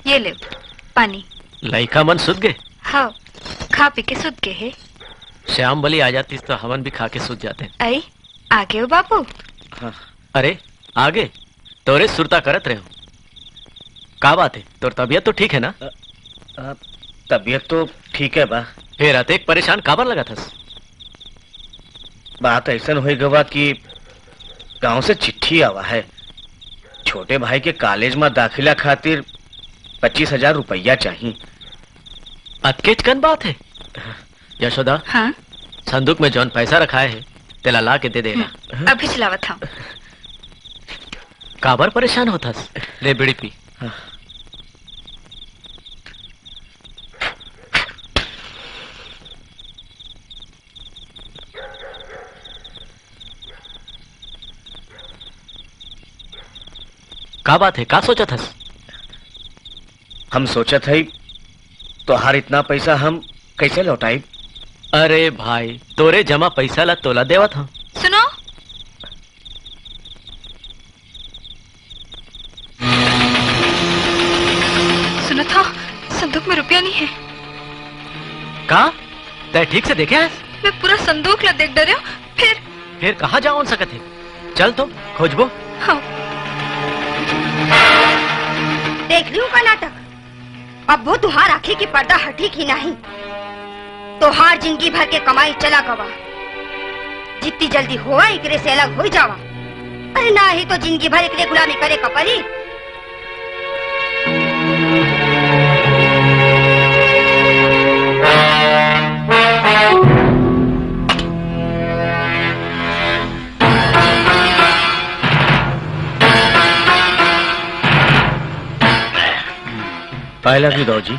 ये ले पानी। लइका मन सुत गए? हाँ खा पी के सुत गए है। श्याम बली आ जाती तो हमन भी खा के सुत जाते। आई आगे हो बापू। हाँ। अरे आगे तोरे सुरता करत रहे हो का बात है? तोर तबीयत तो ठीक है ना? तबीयत तो ठीक है बा। फिर आते एक परेशान काबर लगा था? बात ऐसा हो गवा कि गांव से चिट्ठी आवा है छोटे भाई के कॉलेज में दाखिला खातिर 25,000 रुपया चाहिए। अतकेचकन बात है यशोदा। हाँ? संदूक में जौन पैसा रखाए है तेला ला के दे देना। अभी चलावत था। काबर परेशान होता ले बीड़ी पी। का बात है? का सोचा था? हम सोचत है तो हर इतना पैसा हम कैसे लौटाई? अरे भाई तोरे जमा पैसा ला तोला देवा था। सुनो सुनो था संदूक में रुपया नहीं है। का तय ठीक से देखे है? मैं पूरा संदूक ला देख डरे फिर कहाँ जाओ सकत है? चल तो खोजबो। हाँ। देख लियो का नाटक अब वो तुहार आंखें की पर्दा हटी की नहीं तोहार जिंदगी भर के कमाई चला गवा। जितनी जल्दी हुआ एकरे से अलग हो जावा। अरे ना ही तो जिंदगी भर एकरे गुलामी करे का परी। पहला भी दाऊ जी।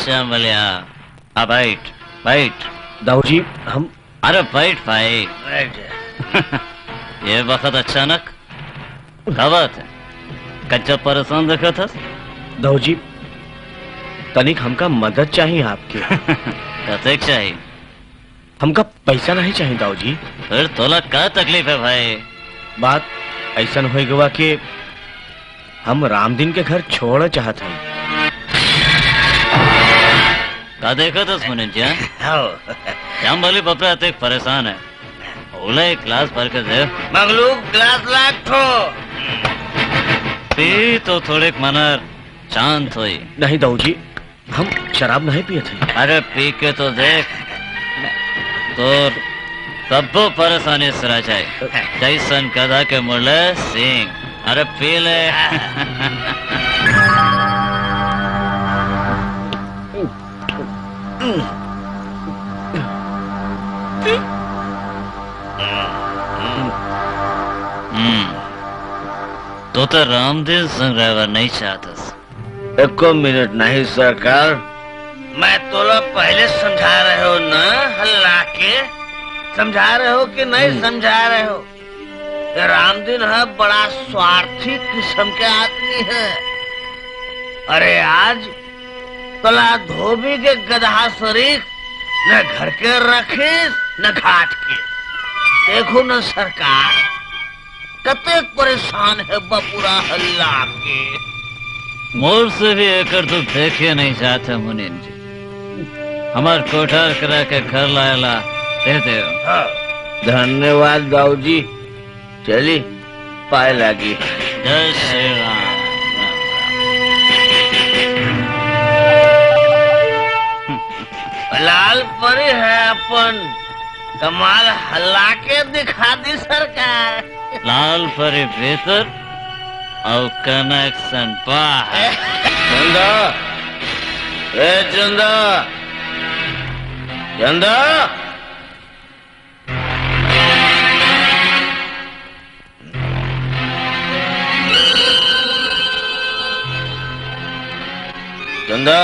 श्याम बलिया बैठ बैठ। दाऊ जी हम। अरे बैठ भाई। ये वक्त अचानक बात है कच्चा परेशान देखा था। दाऊ जी तनिक हमका मदद चाहिए आपके। कतेक चाहिए? हमका पैसा नहीं चाहिए दाऊ जी। फिर तोला क्या तकलीफ है भाई? बात ऐसा हो गवा कि हम रामदीन के घर छोड़ चाहते हैं। का देखा तो मुनिन जी श्याम भली बपरा ते परेशान है। ओला एक ग्लास भर के दे। मंगलू ग्लास लाख ठो पी तो थोड़े मनर शांत हुई। नहीं दाऊ जी, हम शराब नहीं पिए थे। अरे पी के तो देख, तो सबको परेशानी सरा जाए। जैसन गधा के मुरले सिंह। अरे पी ले। तो रामदीन संग रहना नहीं चाहता। एको मिनट नहीं सरकार, मैं तो पहले समझा रहे हो ना, हल्ला के समझा रहे हो कि नहीं समझा रहे हो? रामदीन है बड़ा स्वार्थी किस्म के आदमी है। अरे आज तोला धोबी के गधा शरीक न घर के रखे न घाट के। देखो न सरकार कते परेशान है बपुरा हल्ला के। मोर से भी एकर तो देखे नहीं चाहते मुनिन जी। हमार कोठार करा के घर लायला दे दे। धन्यवाद दाऊ जी। चली पाए लगी। जय श्री राम। लाल परी है अपन, कमाल हल्ला के दिखा दी सरकार। लाल परी भीतर और कनेक्शन बाहर। चंदा, ए चंदा, चंदा, चंदा,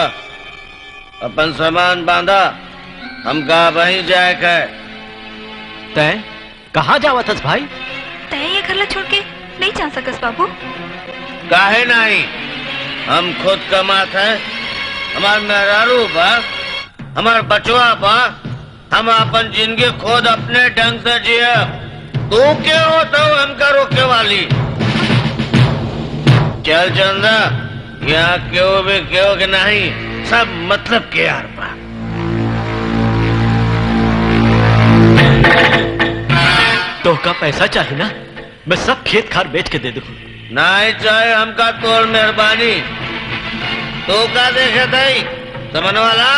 अपन सामान बांधा, हम कहा वहीं जाए के। तय कहाँ जावत हस भाई? तय ये घर ला छोड़ के नहीं जा सकस बाबू। काहे नहीं, हम खुद कमात है। हमार मेहरारू बा, हमार बचवा बा, हम अपन जिंदगी खुद अपने ढंग से जिया। तू क्या होता हो हमका रोके वाली? चल चंदा, यहाँ क्यों भी क्यों कि नहीं, सब मतलब के यार बा। तो का पैसा चाहिए ना, मैं सब खेत खार बेच के दे दूँ। नहीं चाहे हमका तोड़ मेहरबानी। तू का देखे थी समन वाला,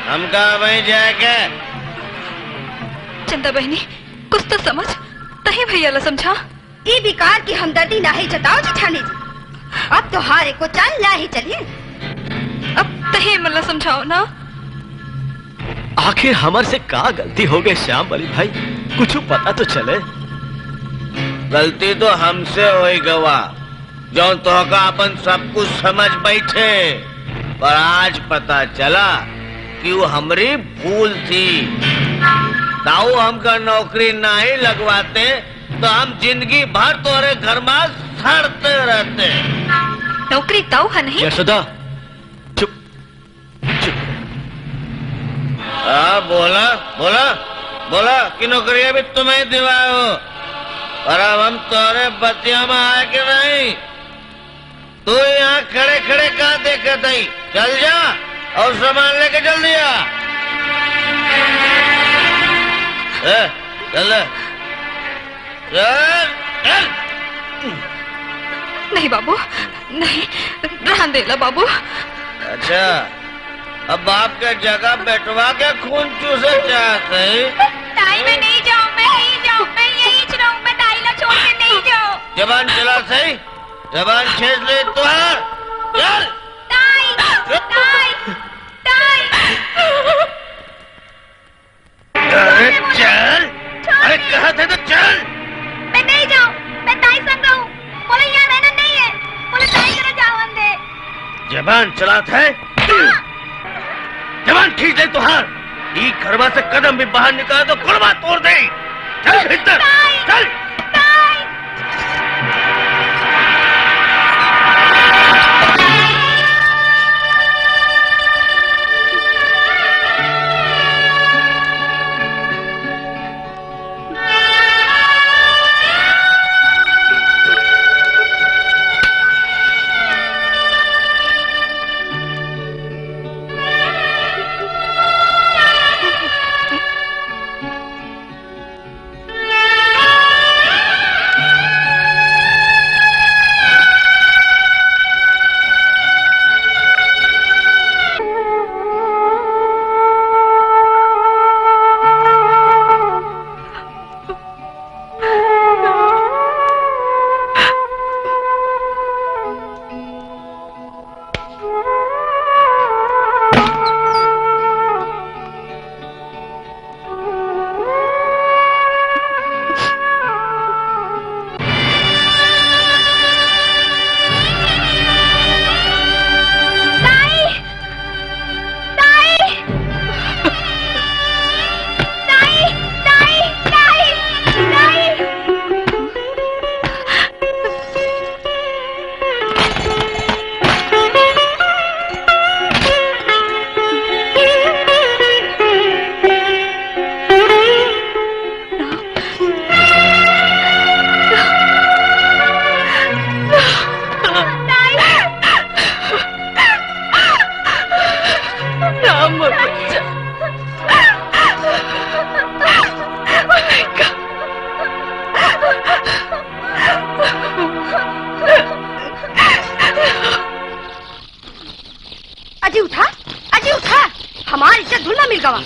हमका वहीं जाए के। चंदा बहनी कुछ तो समझ, तही भैया ला समझा। ये बिकार की हमदर्दी नहीं जताओ जेठानी जी। अब तो हारे को चल ला ही चलिए। अब तही मला समझाओ ना। आखिर हमारे से का गलती हो गई श्याम वाली भाई, कुछ पता तो चले। गलती तो हमसे होई गवा, जो तो का अपन सब कुछ समझ बैठे, पर आज पता चला कि वो हमारी भूल थी। ताऊ हमका नौकरी नहीं लगवाते तो हम जिंदगी भर तोरे घर में सड़ते रहते। नौकरी ताऊ है नहीं? यशोदा चुप चुप। बोला बोला बोला कि नौकरियां भी तुम्हें दिवाए हो, और अब हम तोरे बतिया में आए कि नहीं? तू यहाँ खड़े खड़े कहाँ देखे थी? चल जा और सामान लेके जल्दी आ। चल चल चल। नहीं बाबू नहीं, रहन देला बाबू। अच्छा, अब बाप के जगह बैठवा के खून चूसे चाहते हैं? ताई मैं नहीं जाऊँ, मैं नहीं जाऊँ, मैं यहीं रहूँ, मैं ताई ला छोड़ के नहीं जाऊँ। जबान चला सही, जबान छेड़ ले तो हार। चल ताई ताई ताई। अरे चल, अरे कहा थे तो चल। मैं नहीं जाऊँ, मैं ताई संग रहूँ। बोले यहाँ रहना नहीं है, बोले ताई करा जावन दे। जबान चला था, जबान खींच ले तो हार। ये घरवा से कदम भी बाहर निकाले तो कुड़वा तोड़ दे। चल भीतर चल। अजी उठा, अजी उठा, हमारी इज्जत धूल में मिल गवा।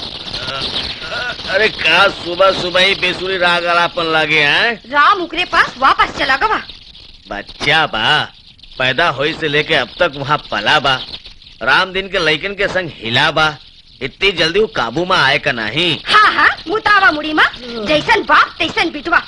अरे का सुबह सुबह ही बेसुरी राग आलापन लगे हैं? राम उकरे पास वापस चला गवा। बच्चा बा, पैदा होई से लेके अब तक वहाँ पला बा, राम दिन के लइकन के संग हिला बा, इतनी जल्दी वो काबू में आए का नहीं। हाँ हाँ, मुतावा मुड़ी माँ, जैसन बाप तैसन बिटवा।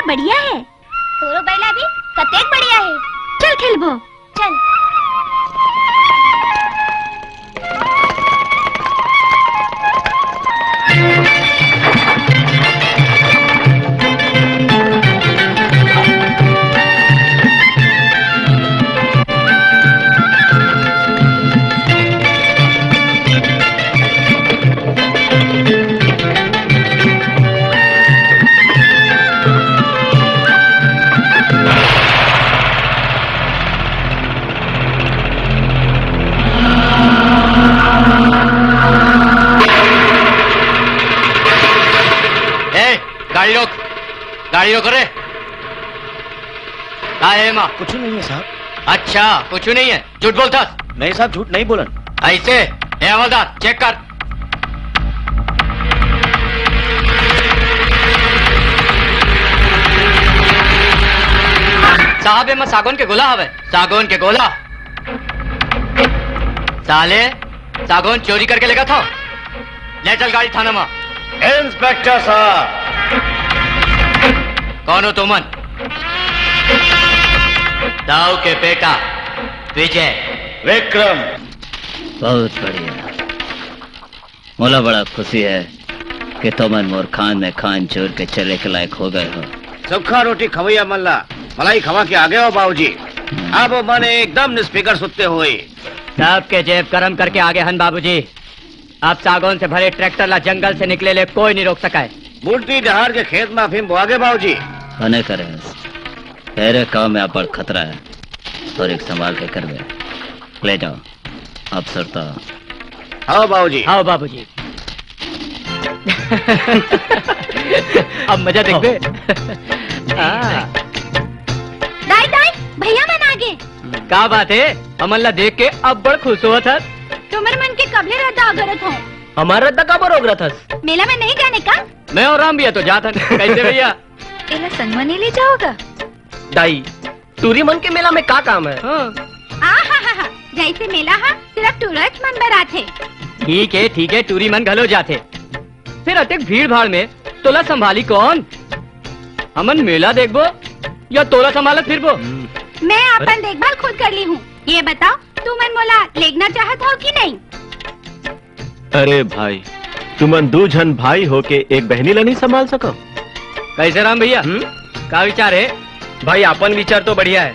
बढ़िया है। तोरो बैला भी कतेक बढ़िया है। चल खेलबो। चल। गाड़ी रोक रे। है माँ? कुछ नहीं है साहब। अच्छा कुछ नहीं है, झूठ बोलता? नहीं साहब, झूठ नहीं बोलन। ऐसे हवलदार चेक कर। साहब मैं सागौन के गोला हवे, सागौन के गोला। साले सागौन चोरी करके लेगा था। ले चल गाड़ी थाना में। इंस्पेक्टर साहब। कौन हो तुमन? दाऊ के बेटा विजय। विक्रम। बहुत बढ़िया। मोला बड़ा खुशी है कि तुमन मोर खान में खान चोर के चले के लायक हो गए हो। सूखा रोटी खवैया मल्ला मलाई खवा के आगे हो बाबूजी। अब मन एकदम निस्फिकर सुते हुए। सबके जेब गरम करके आगे हन बाबूजी। अब सागौन से भरे ट्रैक्टर ला जंगल से निकले ले कोई नहीं रोक सका है। बुल्टी डहार के खेत में अफीम बोआगे बाबूजी। अने करे तेरे काम में बड़ खतरा है और एक संभाल के करवे। ले जाओ अफसर तो। हाँ बाबूजी। हाँ बाबूजी। अब मजा देखबे। दाई दाई भैया मन आगे। क्या बात है? अमल्ला देख के अब बड़ खुश हुआ था। तुम्हारे मन के कबले रद्दा अगरत हो। हमारा रद्दा कब रोक रहा था? मेला में नहीं जाने का? मैं और राम भैया तो जाता। कैसे भैया? एला संगमा नहीं ले जाओगा? दाई टूरी मन के मेला में क्या काम है? हाँ। जैसे मेला हा सिर्फ टूरिस्ट मन बराते। ठीक है टूरी मन घलो जाते। फिर अतिक भीड़ भाड़ में तोला संभाली कौन? हमन मेला देखबो या तोला संभालत फिरबो? मैं अपन देखभाल खुद कर ली हूँ। ये बताओ तू मन मोला लेगना चाहत हो कि नहीं? अरे भाई तुमन दो जन भाई हो के एक बहनी ला नहीं संभाल सको? कैसे राम भैया? क्या विचार है? भाई अपन विचार तो बढ़िया है,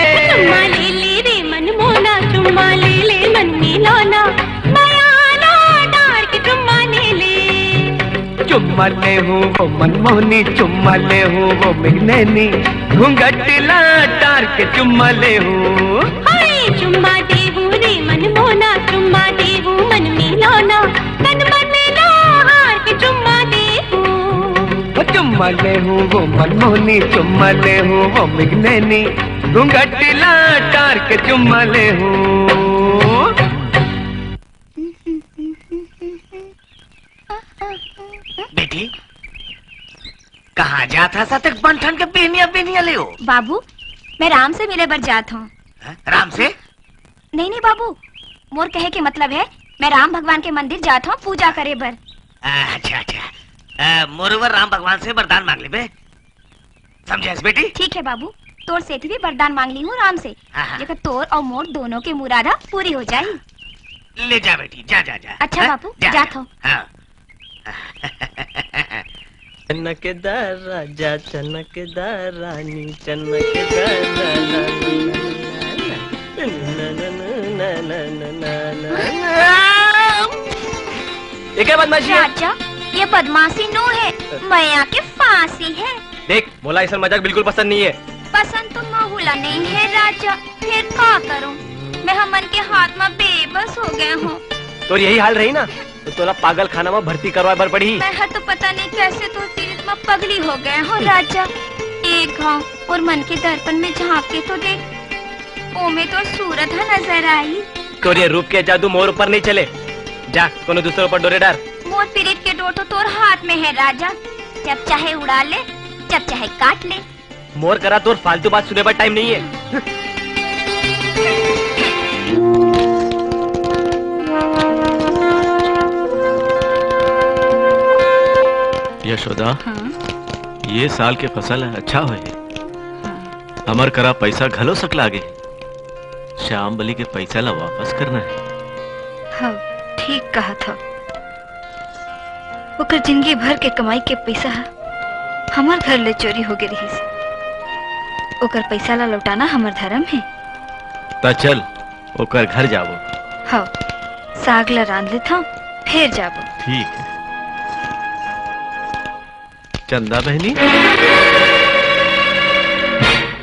चुम्मा ले ले रे मन मोना, चुम्मा ले ले मन मिलोना, माया डार के चुम्मा ले ले। चुम्मा ले हूँ वो मनमोहनी, चुम्मा ले हूँ वो मिगनैनी, घूंघट लाटार के चुम्मा ले हूँ। हाय चुम्मा दे हूँ रे मन मोना, चुम्मा दे हूँ मन मिलोना, तन मन हार के चुम्मा दे हूँ। चुम्मा ले हूँ वो मनमोहनी, चुम्मा ले हूँ वो मिगनैनी, घूंघट लाटार के चुम्मा ले हूँ। बेटी कहाँ जाता था तक बंठन के बेनिया ले हो? बाबू मैं राम से मिले बर जात हूँ। राम से? नहीं बाबू, मोर कहे के मतलब है मैं राम भगवान के मंदिर जात हूँ पूजा करे बर। अच्छा मोरवर राम भगवान से वरदान मांग ले बे, समझे बेटी? ठीक है बाबू, तोर से भी वरदान मांग ली हूँ राम से, जेकर तोर और मोर दोनों के मुरादा पूरी हो जाए। ले जा बेटी, जा जा जा। अच्छा बाबू जात हूँ। चनकदार राजा चनकदार रानी चनकदार ये क्या बदमाशी है? राजा ये बदमाशी नो है, मैया के फांसी है। देख मोला ऐसा मजाक बिल्कुल पसंद नहीं है। पसंद तो माहौला नहीं है राजा, फिर क्या करूं? मैं हमन के हाथ में बेबस हो गए हूँ। तो यही हाल रही ना तो तोला पागल खाना में भर्ती करवा बर पड़ी। मैं तो पता नहीं कैसे तो पीड़ित में पगली हो गए हो राजा। एक घाव और मन के दर्पण में झांक के तो देख, ओमे तो सूरत है नजर आई। तो ये रूप के जादू मोर ऊपर नहीं चले, जा कोनो दूसरे ऊपर डोरे डाल। मोर पीड़ित के डोर तो तोर हाथ में है राजा, जब चाहे उड़ा ले, जब चाहे काट ले। मोर करा तोर फालतू बात सुने पर टाइम नहीं है। यशोदा, ये साल के फसल अच्छा होए, हमर करा पैसा घलो सकला गे, श्याम बली के पैसा ला वापस करना है। हाँ ठीक कहा था, ओकर जिंदगी भर के कमाई के पैसा हमार घर ले चोरी हो गई रही, ओकर पैसा ला लौटाना हमार धर्म है। ता चल ओकर घर जाबो। हाँ साग ला रांध लेता फिर जाबो। ठीक है। चंदा बहनी,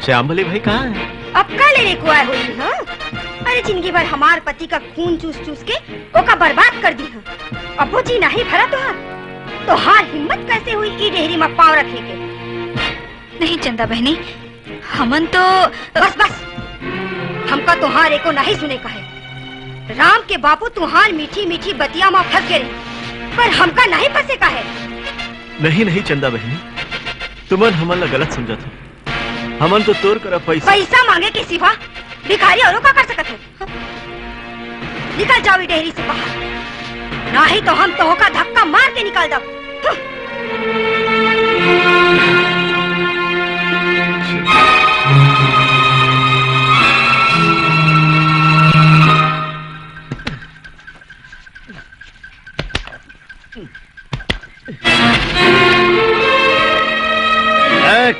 श्यामली भाई कहाँ है? अब का लेने को आए हुई हाँ? अरे जिंदगी भर हमार पति का खून चूस चूस के ओका बर्बाद कर दी है। अब वो जी नहीं भरा तो हार हिम्मत कैसे हुई की डेहरी में पाँव रखे के? नहीं चंदा बहनी, हमन तो बस हमका तुहार एको नहीं सुने का है। राम के बापू तुहार मीठी मीठी बतिया में फंस गए, पर हमका नहीं फंसे का है। नहीं चंदा बहनी, तुमन हमन ला गलत समझा था। हमन तो तोर करा पैसा मांगे के सिवा भिखारी औरों का कर सकत है। निकल जाओ डेहरी से बाहर, नहीं तो हम तो का धक्का मार के निकाल दो।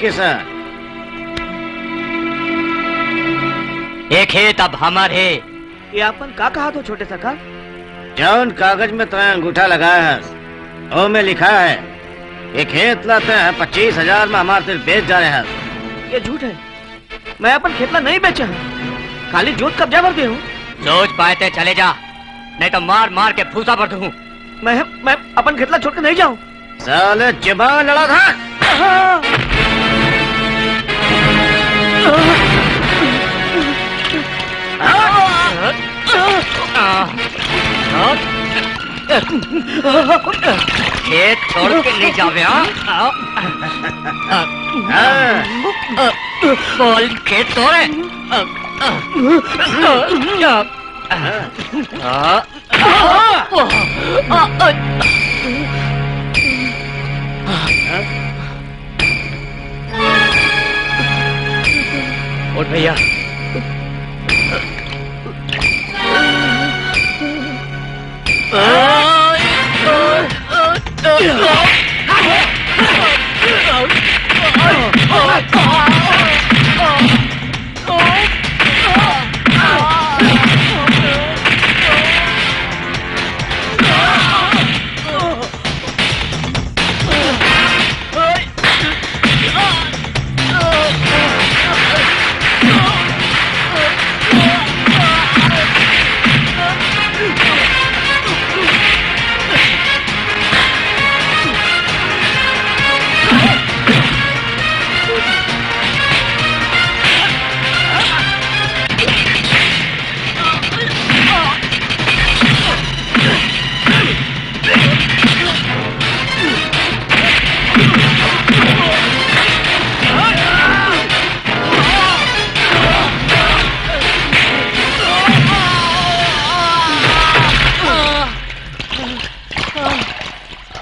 किसान, ये खेत अब हमार है। ये अपन का कहा तो छोटे सका? जौन कागज में तेरा अंगूठा लगाया है, ओ में लिखा है ये खेत लाते हैं 25,000 में हमारे तेरे बेच जा रहे हैं। ये झूठ है, मैं अपन खेतला नहीं बेचा हूँ, खाली जोत कब्जा भर दे हूँ। सोच पाए थे चले जा, नहीं तो मार मार के फूसा भर दूँ। मैं अपन खेतला छोड़ के नहीं जाऊँ। साले जबान लड़ा था। खेत छोड़ के नहीं जावे। बोल खेत तोड़े। उठ भैया।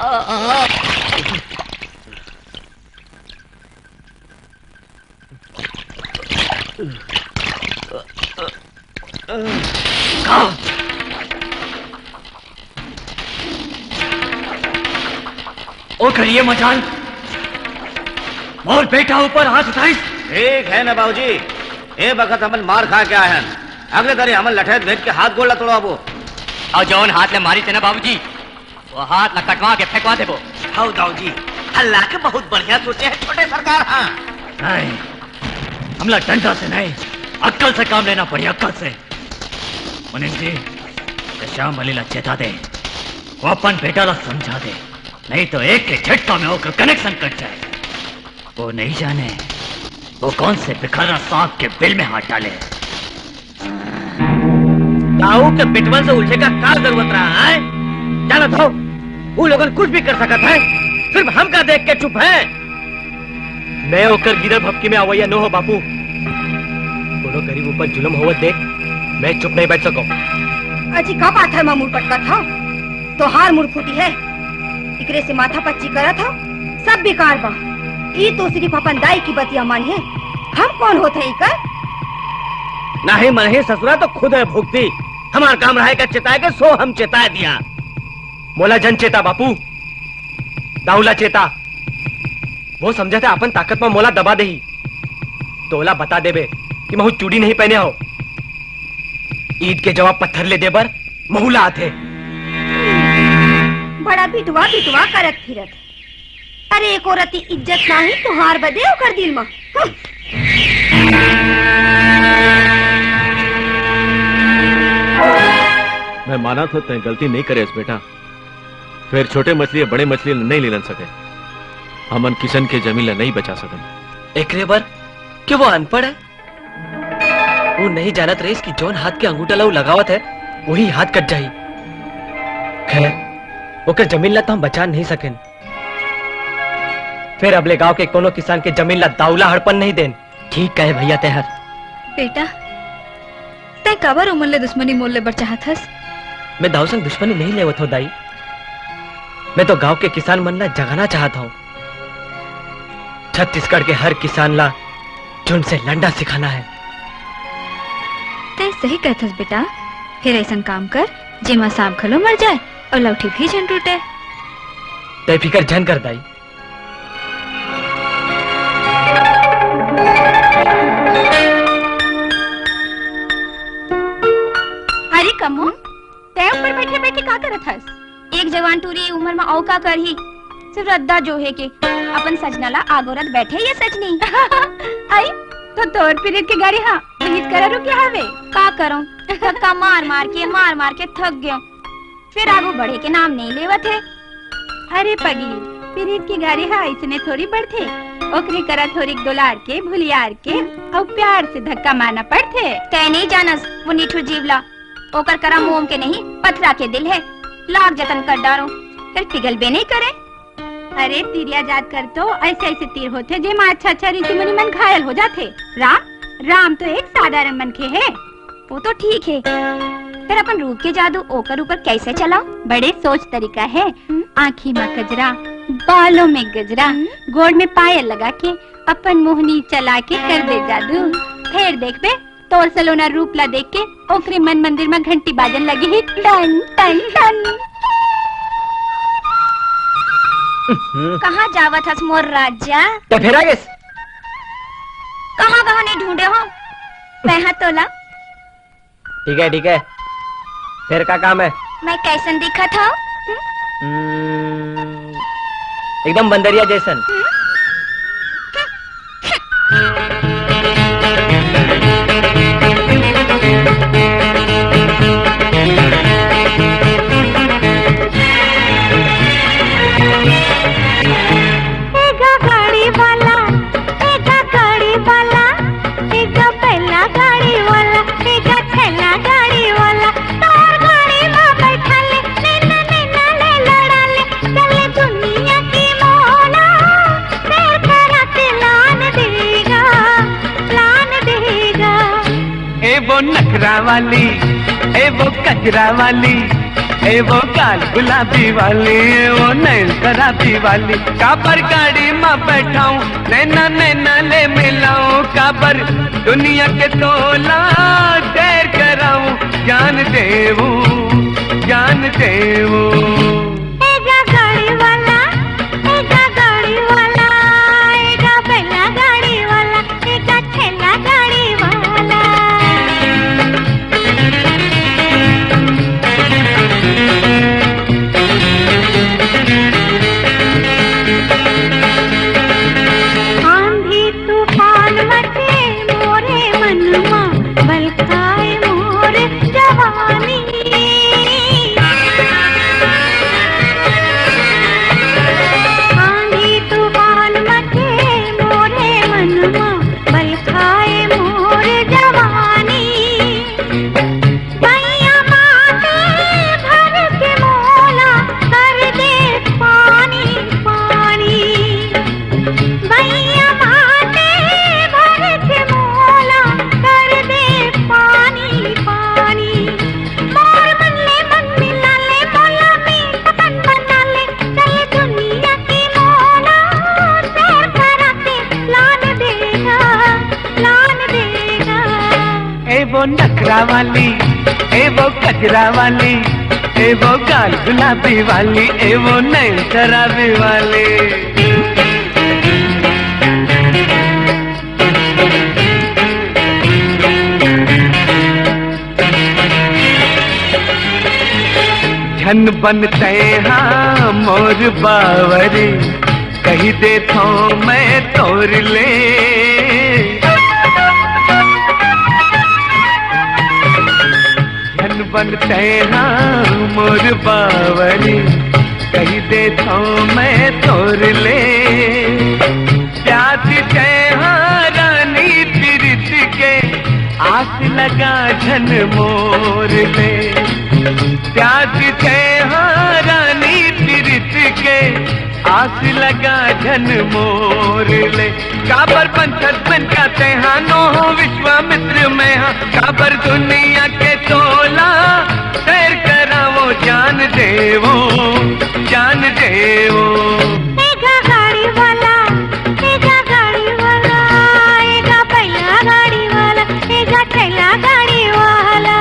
ओ करिए मजाल, और बेटा ऊपर हाथ उठाइस। ठीक है ना बाबूजी, ए वक्त हमन मार खा के आए हैं, अगले दरे हमन लठैत भेज के हाथ गोड़ तोड़ाबो। और जौन हाथ ले मारी थे ना बाबूजी, वो हाथ ला कटवा के फेंकवा देबो। हाउ दाऊजी, अल्लाह के बहुत बढ़िया सोचे हैं छोटे सरकार। हाँ नहीं, हमला डंडा से नहीं, अक्कल से काम लेना पड़ी, अक्कल से। मुनीम जी, श्याम अली ला चेता दे, वो अपन बेटा ला समझा दे, नहीं तो एक के झटका में होकर कनेक्शन कट जाए। वो नहीं जाने वो कौन से बिखरा सांप के बिल में हाथ डाले। ताऊ के पिटवन से उलझे का क्या जरूरत रहा है? जाना था वो लोगन कुछ भी कर सकता है, सिर्फ हम का देख के चुप है। मैं होकर गिरल भपकी में आवैया नो हो बापू, कोनो गरीब ऊपर जुल्म होवत देख मैं चुप नहीं बैठ सकूं। अजी का बात है मामूल पटका था, तो हार मुड़ फूटी है, इकरे से माथा पच्ची करा था, सब बेकार बा। ये तो सिर्फ अपन दाई की बतिया मान है, हम कौन होते हैं इकर? नहीं मन ही ससुरा तो खुद है भुगती, हमारा काम रहा है चिताए के, सो हम चिताए दिया। मोला जन चेता बापू, दाऊला चेता, वो समझा था अपन ताकत में मोला दबा दे, तोला बता देबे कि महू चूड़ी नहीं पहने हो, ईद के जवाब पत्थर ले देबर महूला आते। बड़ा बिटवा बिटवा करत फिरत, अरे एक औरती इज्जत नहीं तुहार बदे ओकर दिल में। मैं माना था तय गलती नहीं करे बेटा, फिर छोटे मछली बड़े मछली नहीं ले सके, हमन किशन के जमीन नहीं बचा सकन। एक रेबर कि वो अनपढ़ है, वो नहीं जानत रही कि जोन हाथ के अंगूठा लाऊ लगावत है वही हाथ कट जाई। खैर ओकर जमीन ला तो हम बचा नहीं सकें, फिर अबले गांव के कोनो किसान के जमीन ला दाउला हड़पन नहीं देन। ठीक कहे भैया तेहर। बेटा तय काबर उमन ले दुश्मनी मोल ले बर चाहत हस? मैं दाऊ संग दुश्मनी नहीं लेवत हो दाई, मैं तो गांव के किसान मन ला जगाना चाहता हूँ। छत्तीसगढ़ के हर किसान ला झुंड से लंडा सिखाना है। तय सही कहथस बेटा, फिर ऐसा काम कर जेमा सांप खलो मर जाए और लौठी भी झन टूटे। तय फिकर झन कर दाई। अरे कमो, तय ऊपर बैठे बैठे का करत हस? एक जवान टूरी उम्र में औ का करही, सिर्फ रद्दा जो है के अपन सजनाला आगोरत बैठे ये सजनी। आई तो तोर पीरियड के गाड़ी हाँ विहित करा रो क्या हवे? का करूं, धक्का मार मार के थक गयो, फिर आगू बढ़े के नाम नहीं लेवत है। अरे पगली, पीरियड की गाड़ी हाँ इसने थोड़ी बढ़ते, ओकरे करा थोड़ी दुलार के भुलियार के और प्यार से धक्का मारना पड़ते। तय नहीं जानस वो निठुर जीवला, ओकर करा मोम के नहीं पथरा के दिल है, लाख जतन कर डारो फिर पिघल बे नहीं करे। अरे तीरिया जात कर तो ऐसे ऐसे तीर होते जे मां अच्छा रीति मुनि मन घायल हो जाते। राम तो एक साधारण मन के है, वो तो ठीक है, फिर अपन रूप के जादू ओकर ऊपर कैसे चलाओ? बड़े सोच तरीका है। आँखी में गजरा, बालों में गजरा, गोड़ में पायल लगा के अपन मोहनी चला के कर दे जादू, फिर देख बे तोर सलोना रूप ला देख के ओकरे मन मंदिर में घंटी बाजन लगी ही टन टन टन। कहाँ जावत हस मोर राजा? तो फिर आगे कहाँ कहाँ नहीं ढूंढे हो? मैं तोला। ठीक है, फिर का काम है? मैं कैसन दिखा था? एकदम बंदरिया जैसन। वो नखरा वाली, ए वो कजरा वाली, ए वो काल गुलाबी वाली, वो नैन शराबी वाली काबर गाड़ी में बैठाऊं नैना नैना ले मिलाऊं काबर दुनिया के तोला ढेर कराऊं ज्ञान देवू ज्ञान देवू एगा गाड़ी वाला एगा बैला गाड़ी वाला एगा ठेला गाड़ी वाला आंधी तूफान मचे मोरे मनमा बलखाए मोर जवानी आंधी तूफान मचे मोरे मनमा बलखाए मोर जवानी मैया माते भर के मोला कर दे पानी पानी मैया माते भर के मोला कर दे पानी पानी मोर मन मिला ले मोला मीठा बन बना ले चल दुनिया की मोला सैर कराते लान देगा ए वो नखरा वाली ए वो कजरा वाली ए वो गाल गुलाबी वाली ए वो नैन शराबी वाली झन बनते हाँ मोर बावरी कही दे तो मैं तोड़ ले झन बनते हाँ मोर बावरी कही दे तो मैं तोड़ ले प्यास से हाँ रानी तिरत के आस लगा झन मोर ले प्यास से हाँ रानी तिरत के आस लगा झन मोर ले काबर पंथर बन जाते हाँ नो विश्वामित्र में हाँ काबर दुनिया के तोला सैर करावो जान देवो एगा गाड़ी वाला एगा बैला गाड़ी वाला एगा ठेला गाड़ी वाला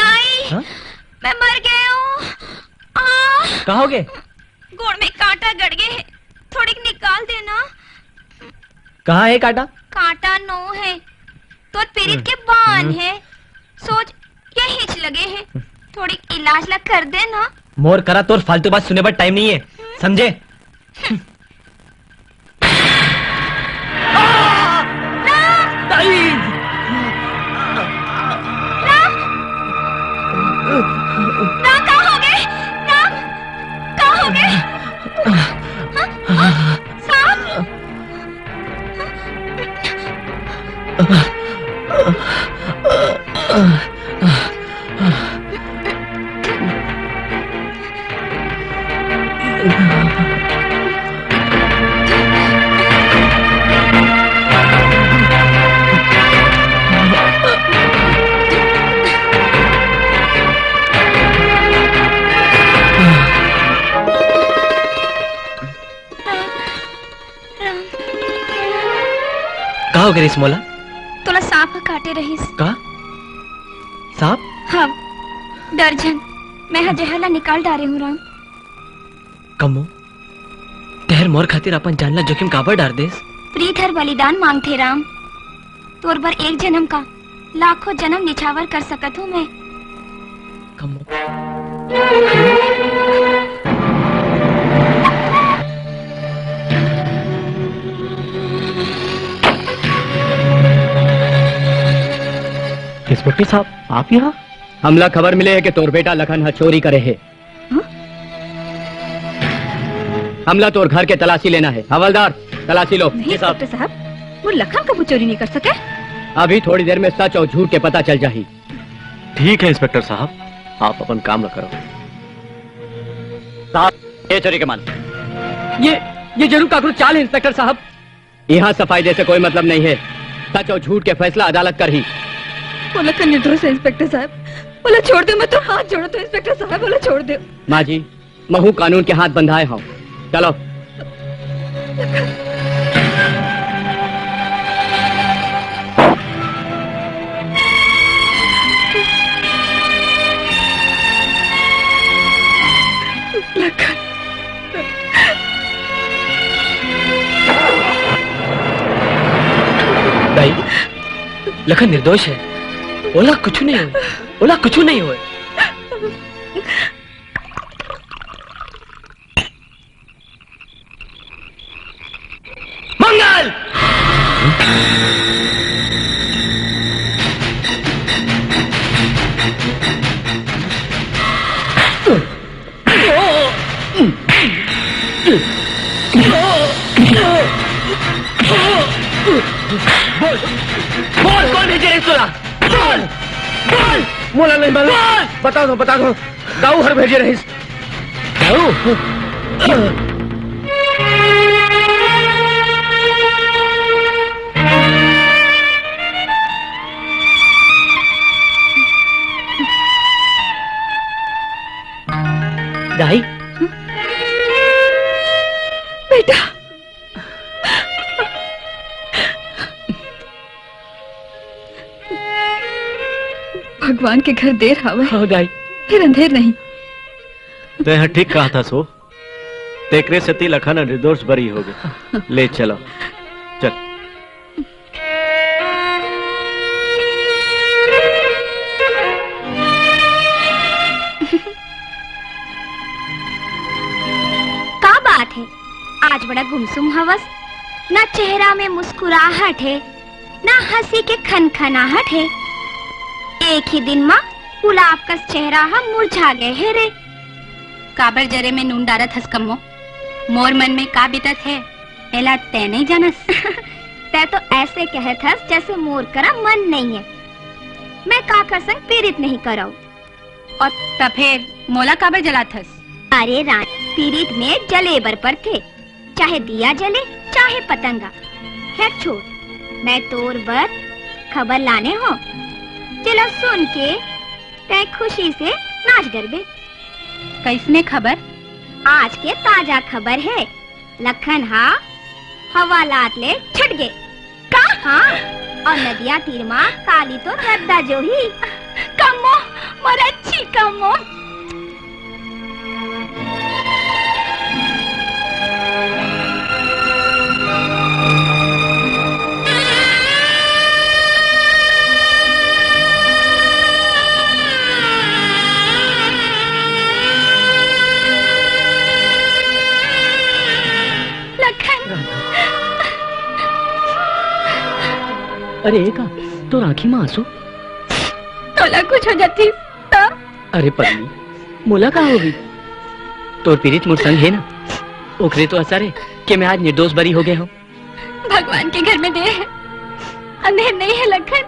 मैं मर गई हूँ। कहाँ हो गए? गोड़ में कांटा गड़ गए है, थोड़ी निकाल देना। कहाँ है कांटा? कांटा नो है तो पीरित के बान है, सोच ये हिच लगे है, थोड़ी इलाज लग कर देना। मोर करा तो फालतू बात सुनने पर टाइम नहीं है, समझे? ना कहाँ हो गए? ना कहाँ हो गए? सांप? हो गया रिस मोला? तोला सांप काटे रहीस। का सांप? हाँ दर्जन मैं जहला निकाल डारे हूँ राम। कमो तेहर मोर खातिर अपन जानला जोखिम काबर डार देस? प्रीत हर बलिदान मांगते राम। तोर बर एक जन्म का लाखों जन्म निछावर कर सकत हूँ मैं। इंस्पेक्टर साहब आप यहाँ? हमला खबर मिले है कि तोर बेटा लखन हा चोरी करे है। हमला तोर घर के तलाशी लेना है। हवलदार तलाशी लो। नहीं इंस्पेक्टर साहब, वो लखन कबू चोरी नहीं कर सके। अभी थोड़ी देर में सच और झूठ के पता चल जाही। ठीक है इंस्पेक्टर साहब, आप अपन काम न करो। साहब ये चोरी के माल। ये जरूर काकरू चाल है इंस्पेक्टर साहब। यहाँ सफाई जैसे कोई मतलब नहीं है। सच और झूठ के फैसला अदालत कर ही। वो लखन निर्दोष है इंस्पेक्टर साहब। बोला छोड़ दो, मैं तो हाथ जोड़ो तो इंस्पेक्टर साहब बोला छोड़ दो। माँ जी महू कानून के हाथ बंधाए हो। चलो दाई लखन निर्दोष है। ओला कुछ नहीं हुए, ओला कुछ नहीं हुए। मंगल बोल कौन भेजे रे तोरा? बोल बोल। मोला नहीं मालूम। बता दो दाऊ हर भेजे रहीस। दाई बेटा भगवान के घर देर हवा। हाँ दाई फिर अंधेर नहीं। तो यहाँ ठीक कहा था सो। तेकरे सती लखन निर्दोष बरी हो गए। ले चलो चल। का बात है आज बड़ा गुमसुम हवस। ना चेहरा में मुस्कुराहट है, ना हंसी के खनखनाहट है। एक ही दिन माँ गुलाब का चेहरा हम मुरझा गए है रे। काबर जरे में नून डारत हस कम्मो। मोर मन में का बीतत है एला तै नहीं जानस। तै तो ऐसे कहत हस जैसे मोर करा मन नहीं है। मैं काकर संग पीड़ित नहीं कराऊ। और तब फिर मोला काबर जलात हस? अरे रानी पीड़ित में जलेबर पर थे, चाहे दिया जले चाहे पतंगा। खैर छोड़, मैं तोर बर खबर लाने हो। चलो सुन के तै खुशी से नाच गरबे। कैसने खबर? आज के ताजा खबर है। लखन हवालात ले छट गए। कहाँ? और नदिया तीर माँ काली तो रद्दा जो ही। कमो मोर अच्छी कमो। अरे एका तो आँखी में आंसू। तोला कुछ हो जाती तो? अरे पगली मोला कहाँ होगी? तोर पीड़ित मुर संग है ना, ओखरे तो असर है कि मैं आज निर्दोष बरी हो गया हूँ। भगवान के घर में देर है, अंधेर नहीं है लखन।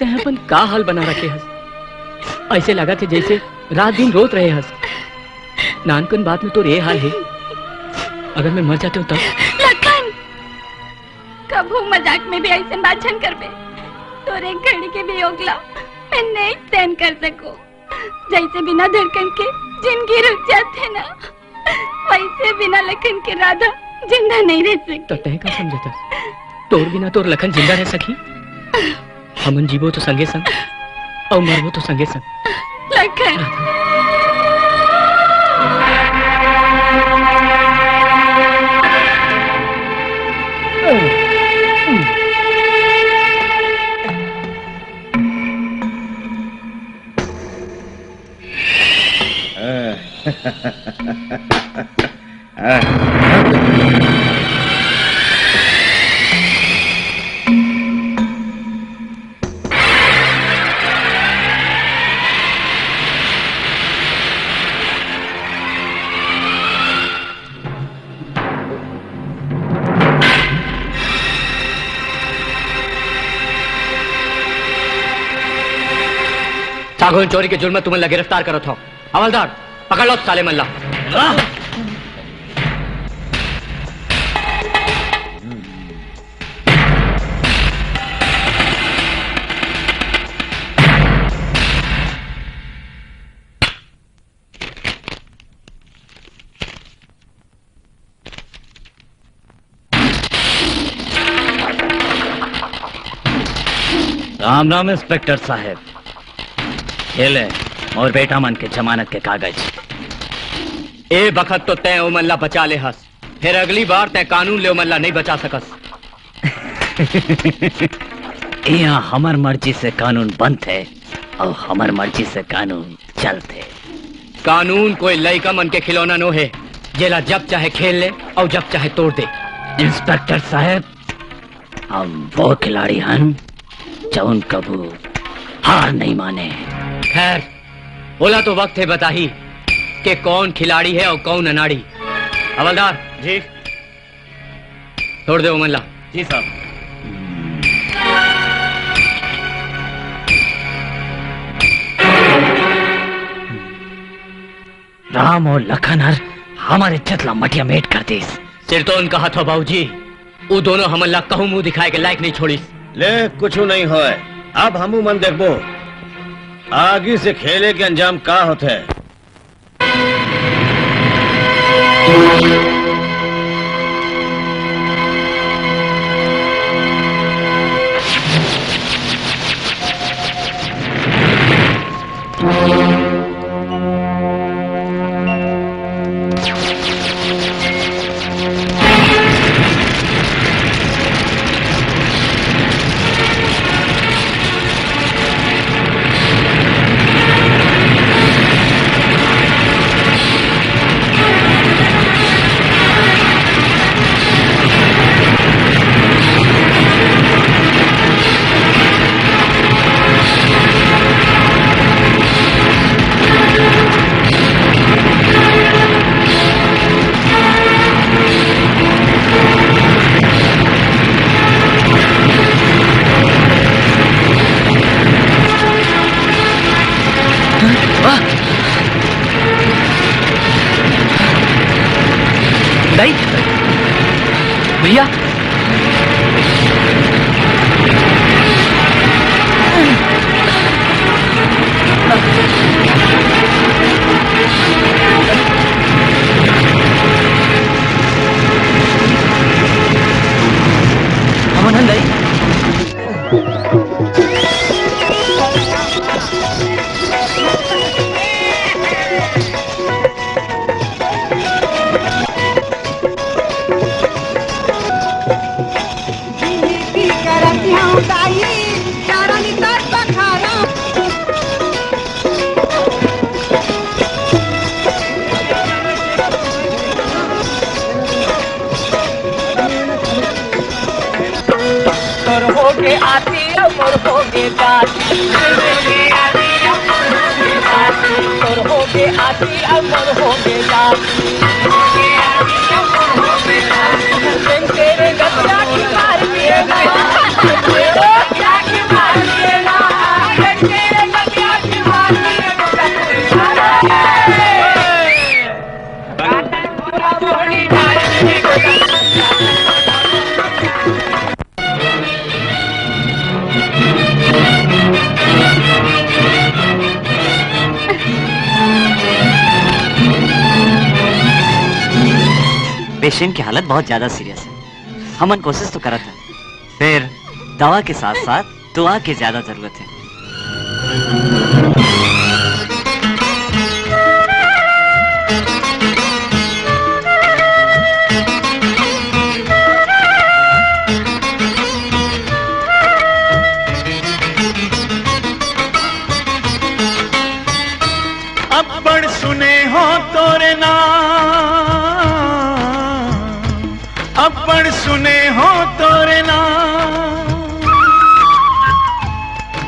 तह अपन का हाल बना रखे हस। ऐसे लगा थे जैसे रात दिन रोत रहे हस। नानकन बात में तो ये हाल है। अगर मैं मर जाते हो तब? लखन कभू मजाक में भी ऐसे बात छन कर बे। तोरे घड़ी के वियोगला मैं नहीं सहन कर सकूं। जैसे बिना धड़कन के जिंदगी रुक जाते ना, वैसे बिना लखन के राधा जिंदा नहीं रह सकती। तो तह का समझता? तोर बिना तोर लखन जिंदा रह सकी। हमन जीवो तो संगे संग और मरबो तो संगे संग। लखन सागौन चोरी के जुर्म में तुम्हें गिरफ्तार करो था। हवलदार पकड़ लो साले मल्ला। राम राम इंस्पेक्टर साहब। खेले और बेटा मन के जमानत के कागज। ए बखत तो तय उमल्ला बचा ले हस, फिर अगली बार तय कानून ले उमल्ला नहीं बचा सकस। यहाँ हमार मर्जी से कानून बनते और हमार मर्जी से कानून चलते। कानून कोई लइका मन के खिलौना नो है, जेला जब चाहे खेल ले और जब चाहे तोड़ दे। इंस्पेक्टर साहब, हम वो खिलाड़ी हन जौन कबू हार नहीं माने। खैर बोला तो वक्त है बता ही कि कौन खिलाड़ी है और कौन अनाड़ी। हवलदार जी छोड़ दे उमल्ला। जी साहब। राम और लखन हर हमारे इज्जत ला मटिया मेट कर दे। सिर तो उनका हाथ हो बाबूजी, वो दोनों हमल्ला कहूं मुंह दिखाए के लायक नहीं छोड़ी। ले कुछ नहीं होए, अब हमू मन देखबो आगे से खेले के अंजाम का होते है। भैया अमन नहीं पेशेंट की हालत बहुत ज्यादा सीरियस है। हमन कोशिश तो करा था फिर दवा के साथ साथ दुआ की ज्यादा जरूरत है। अब्बड़ सुने हो तोरे नाम, अब्बड़ सुने हो तोरे नाम।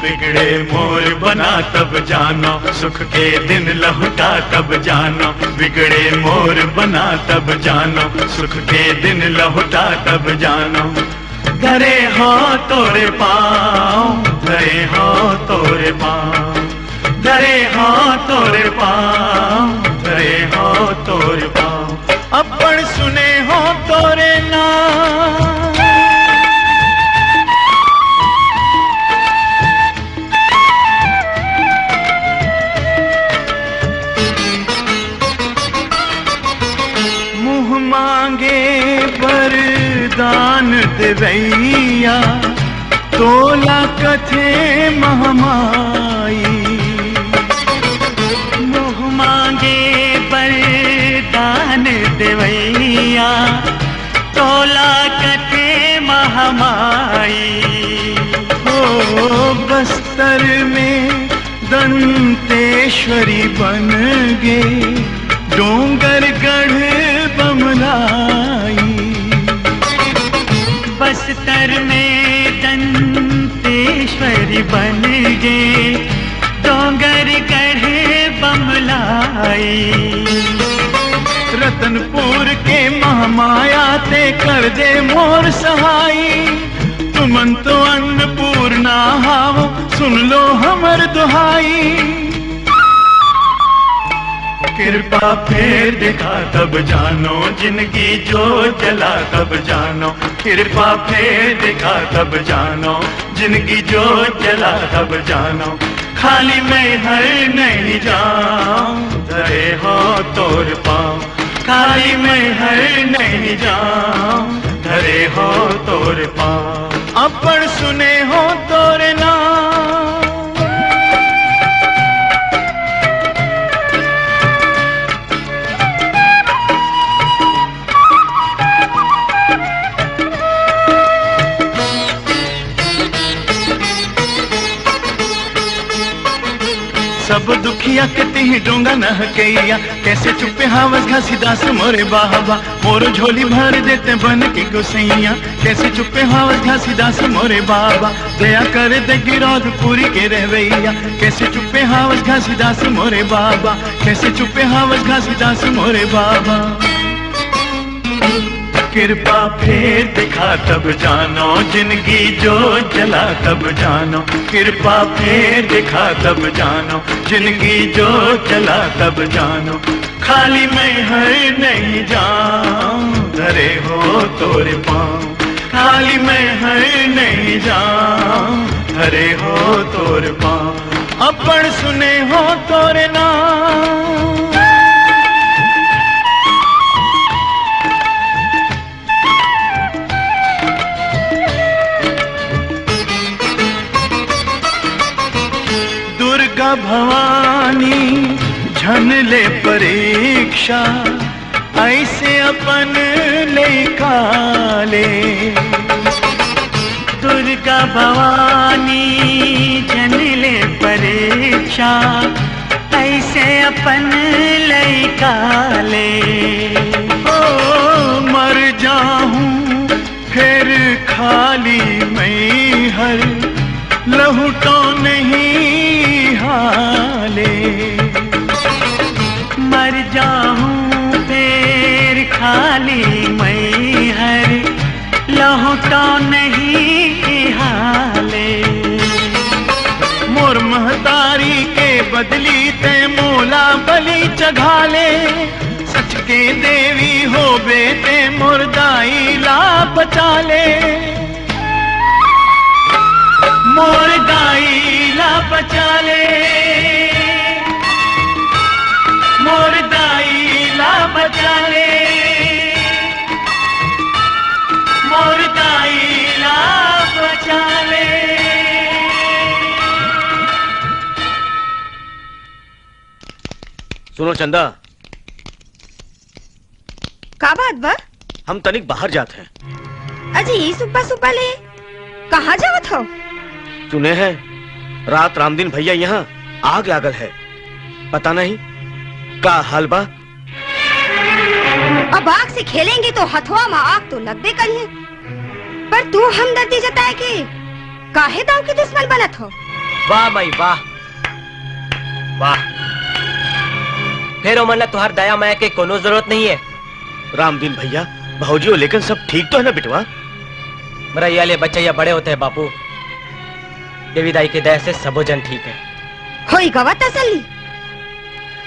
बिगड़े मोर बना तब जानो, सुख के दिन लहुटा तब जानो। बिगड़े मोर बना तब जानो, सुख के दिन लहुटा तब जानो। धरे हो तोरे पाँव, धरे हो तोरे पाँव, धरे हो तोरे पाँव, धरे हो तोरे पाँव। अब्बड़ सुने हो तोरे नाम। मुँह मांगे वरदान देवैया, तोला कथे महामाई। मुँह मांगे वरदान देवैया, तोला कथे महामाई। हो बस्तर में दंतेश्वरी बन गे, डोंगरगढ़ बमलाई। बस्तर में दंतेश्वरी बन गे, डोंगरगढ़ बमलाई। रतनपुर के महामाया ते कर दे मोर सहाई। तुमन तो अन्नपूर्णा हाओ, सुन लो हमर दुहाई। कृपा फेर दिखा तब जानो, जिंदगी जो जला तब जानो। कृपा फेर दिखा तब जानो, जिंदगी जो जला तब जानो। खाली मैं हर नहीं जाऊं, धरे हो तोर पाँव। खाली मैं हर नहीं जाऊं, धरे हो तोर पाँव। अब्बड़ सुने हो तोरे नाम। सब दुखिया के तिही डोंगा न हकैया, कैसे चुपे हावस घासीदास मोरे बाबा। मोर झोली भर देते बन के गोसैया, कैसे चुपे हावस घासीदास मोरे बाबा। दया कर दे गिरौध पूरी के रहवैया, कैसे चुपे हावस घासीदास मोरे बाबा। कैसे चुपे हावस घासीदास मोरे बाबा। कृपा फेर दिखा तब जानो, जिंदगी जो जला तब जानो। कृपा फेर दिखा तब जानो, जिंदगी जो जला तब जानो। खाली मैं हर नहीं जाऊं, धरे हो तोरे पाँव। खाली मैं हर नहीं जाऊं, धरे हो तोरे पाँव। अब्बड़ सुने हो तोरे नाम। दुर्गा भवानी झन ले परीक्षा, ऐसे अपन ले काले। दुर्गा भवानी झन ले परीक्षा, ऐसे अपन ले काले। ओ मर जाऊं फिर खाली मैं हर, लहू तो नहीं हाले। मर जाऊं फिर खाली मैं हर, लहू तो नहीं हाले। मोर महतारी के बदली ते मोला बलि चघाले। सच के देवी हो बेटे मोर दाई ला बचाले। मोर दाई ला बचाले, मोर दाई ला बचाले, मोर दाई ला सुनो चंदा, का बात बा? हम तनिक बाहर जाते हैं। अजी ये सुबह सुबह ले कहाँ जावत हो? सुने हैं रात रामदीन भैया यहाँ आग लागल है, पता नहीं का हाल बा। अब आग से खेलेंगे तो हथुआ में आग तो लगबे करिए, पर तू हमदर्दी जताए के काहे दाव के दुश्मन बनत हो? वाह माई वाह वाह, फिर ओमन ला तुहार दया माया के कोनो जरूरत नहीं है। रामदीन भैया भौजी लेकिन सब ठीक तो है ना बिटवा? मरैया ले बच्चैया बड़े होते हैं बापू, देवी दाई के दया से सबो जन ठीक है। होई गवा तसल्ली,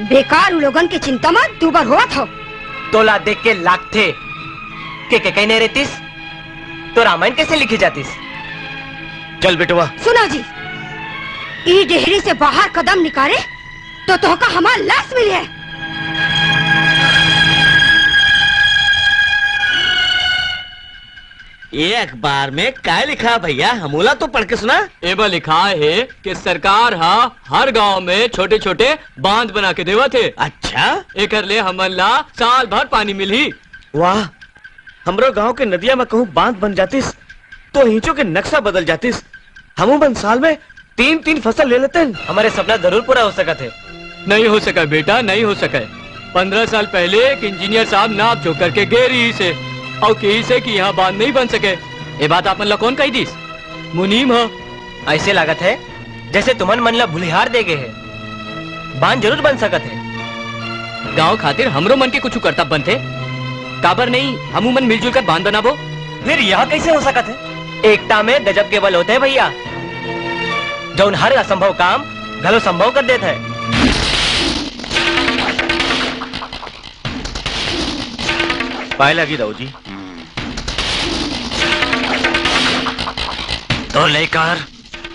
बेकार लोगन के चिंता में दुबर होत हो। तोला देख के लाख थे के कहने रहतीस तो रामायण कैसे लिखी जातीस? चल बिटवा। सुनो जी, ई डेहरी से बाहर कदम निकाले तो तोहका हमार लाश मिली है। ये अखबार में क्या लिखा भैया? हमूला तो पढ़ के सुना। एबा लिखा है कि सरकार हर गांव में छोटे छोटे बांध बना के देवा थे। अच्छा, एकर ले हमन ला साल भर पानी मिली। वाह, हमरो गांव के नदिया में कहूँ बांध बन जातीस तो हिंचो के नक्शा बदल जातीस, हमूमन साल में 3-3 फसल ले लेते हैं। हमारे सपना जरूर पूरा हो सका थे। नहीं हो सका बेटा, नहीं हो सका। 15 साल पहले एक इंजीनियर साहब नाप जो करके गए रही से और कही से कि यहाँ बांध नहीं बन सके। ये बात आपन ला कौन कही दीस? मुनीम हो। ऐसे लागत है जैसे तुमन मन ला भुलिहार दे गए है। बांध जरूर बन सकत है। गांव खातिर हमरो मन के कुछ करतब बनते, काबर नहीं हमू मन मिलजुल कर बांध बनाबो। फिर यह कैसे हो सकत है? एकता में गजब के बल होते हैं भैया, जौन हर असंभव काम घलो संभव कर देता है। पाए लगी दाऊ जी। तो लेकर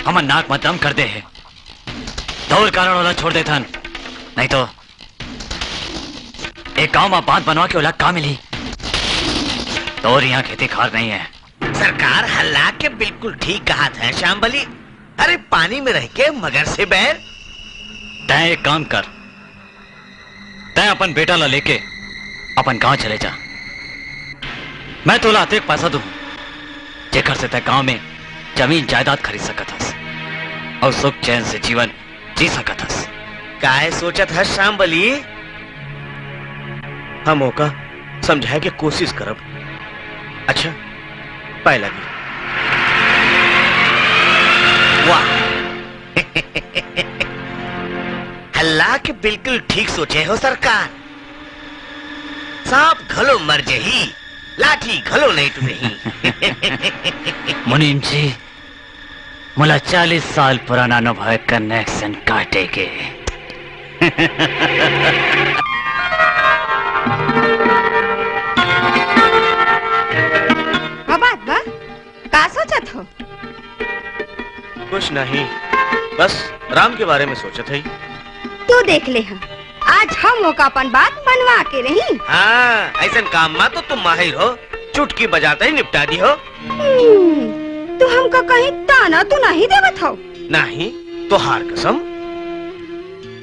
हम नाक में दम कर दे है, दौड़ कारण वाला छोड़ दे थन, नहीं तो एक गांव में बांध बनवा के ओला का मिली। तो यहाँ खेती खार नहीं है। सरकार हल्ला के बिल्कुल ठीक कहा था श्यामबली। अरे पानी में रह के मगर से बैर। तय एक काम कर, तय अपन बेटा ला लेके अपन गांव चले जा। मैं तोला आते पैसा दूं जेकर से तय गांव में जमीन जायदाद खरीद सकत हस और सुख चैन से जीवन जी सकत हस। काहे सोचत है श्यामबली? हम मौका समझाए के कोशिश करब। अच्छा पाए लगी। वाह हल्ला के बिल्कुल ठीक सोचे हो सरकार। सांप घलो मर जही, लाठी घलो नहीं टूटही। मुनीम जी, मुला 40 साल पुराना अनुभव कनेक्शन काटेगे। बात बा का सोचत हो? कुछ नहीं, बस राम के बारे में सोचत है। तू देख ले हम आज हम अपन बात बनवा के रही। हाँ, ऐसा काम में तो तुम माहिर हो, चुटकी बजाते ही निपटा दी हो। तू हमको कहीं ताना तो नहीं देवत हो? नहीं तो हार कसम।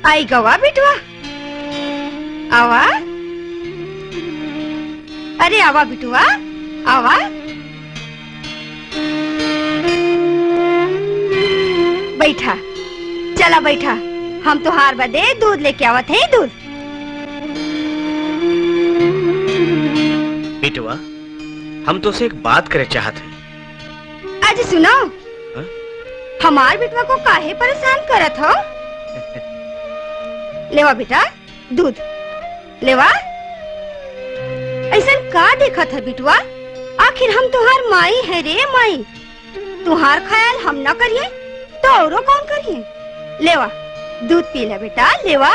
आई गवा बिटवा, आवा। अरे आवा बिटवा, आवा। बैठा, चला बैठा, हम तो हार बदे दूध लेके आवत है। दूध बेटवा, हम तो से एक बात करे चाहते हैं। आज सुनो, हमार बिटवा को काहे परेशान करत हो? लेवा बेटा दूध लेवा। ऐसा का देखत है बिटवा? आखिर हम तुहार माई है रे माई। तुहार ख्याल हम न करिए तो औरो कौन करिए? लेवा दूध पी ले बेटा, लेवा।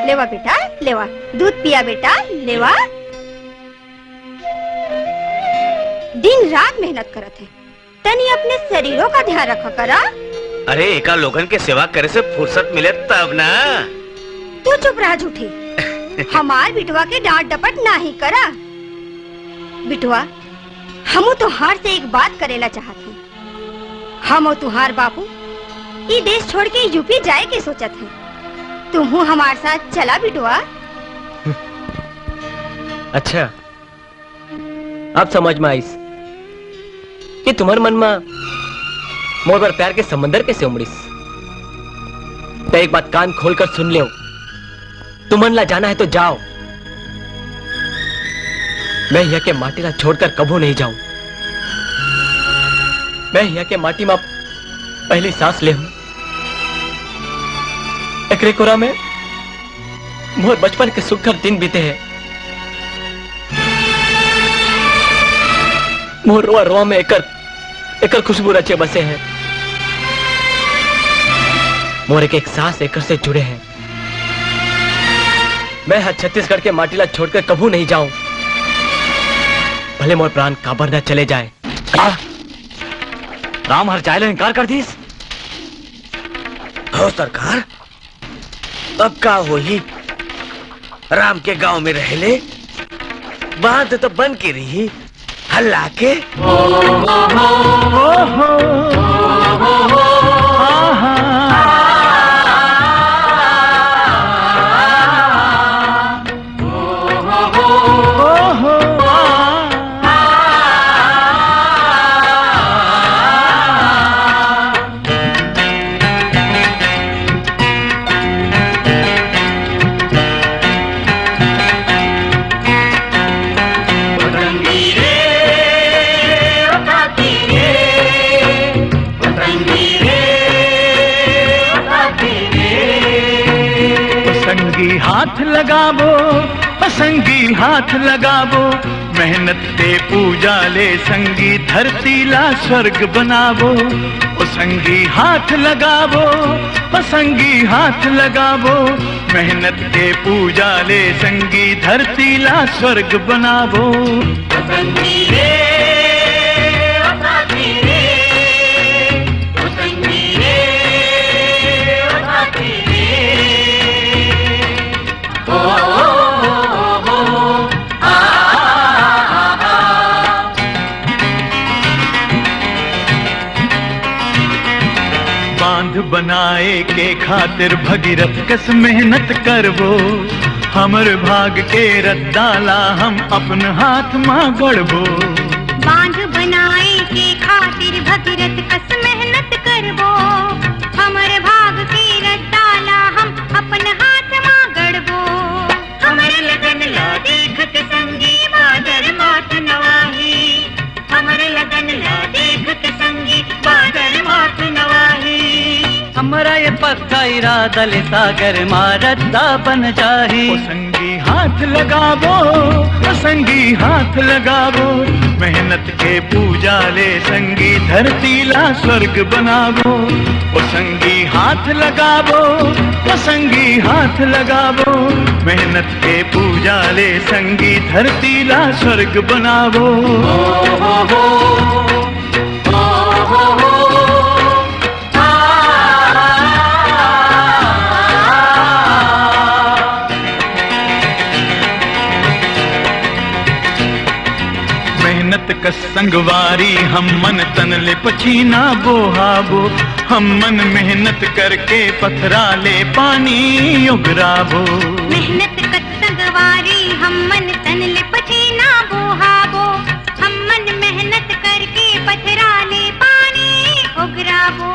लेवा बेटा, लेवा दूध पिया बेटा, लेवा। दिन रात मेहनत करत है, तनी अपने शरीरों का ध्यान रखा करा। अरे एका लोगन के सेवा करे से फुर्सत मिले तब ना। तू चुप रहा झूठे। हमार बिटवा के डांट डपट नहीं करा। बिटवा, हम तुहार से एक बात करेला चाहते। हम तुहार बापू ये देश छोड़ के यूपी जाए के सोचत है। तुम हमारे साथ चला बिटुआ। अच्छा, अब समझ में आईस कि तुम्हारे मन में मोर पर प्यार के समंदर कैसे उमड़ीस। तो एक बात कान खोलकर सुन ले, तुमन ला जाना है तो जाओ, मैं यहाँ के माटी ला छोड़कर कबू नहीं जाऊं। मैं यहाँ के माटी में पहली सांस ले हूं। एकरे कोरा में मोर बचपन के सुखकर दिन बीते हैं। मोर रोआ रोआ में एकर खुशबू रचे बसे हैं। मोर एक सांस एकर से जुड़े हैं। मैं हर छत्तीसगढ़ के माटी ला छोड़कर कबू नहीं जाऊं, भले मोर प्राण काबर न चले जाए। राम हर चाहे इनकार कर दीस। हो सरकार, अब का होई? राम के गांव में रहले, बांध तो बन के रही, हल्ला के हाथ लगावो, संगी हाथ लगावो, मेहनत ते पूजा ले संगी धरती ला स्वर्ग बनावो। ओ संगी हाथ लगावो, संगी हाथ लगावो, मेहनत ते पूजा ले संगी धरती ला स्वर्ग बनावो। संगी रे बनाए के खातिर भगीरथ कस मेहनत करबो, हमर भाग के रद्दाला हम अपन हाथ मां गढ़बो। बांध बनाए के खातिर भगीरथ कस मेहनत करबो, हमर भाग के रद्दाला हम अपन हाथ मां गढ़बो। हमर लगन ला देखत संगी बादल मात नवाही, हमर लगन ला देखत संगी बादल मात नवाही। हमारा ये पक्का इरादा ले सागर मारदा बन जाही। ओ संगी हाथ लगावो, ओ संगी हाथ लगावो, मेहनत के पूजा ले संगी धरती ला स्वर्ग बनावो। ओ संगी हाथ लगावो, ओ संगी हाथ लगावो, मेहनत के पूजा ले संगी धरती ला स्वर्ग बनावो। कस संगवारी हम मन तन ले पसीना बोहाबो, हम मन मेहनत करके पथरा ले पानी उगराबो। मेहनत कस संगवारी हम मन तन ले पसीना बोहाबो, हम मन मेहनत करके पथरा ले पानी उगराबो।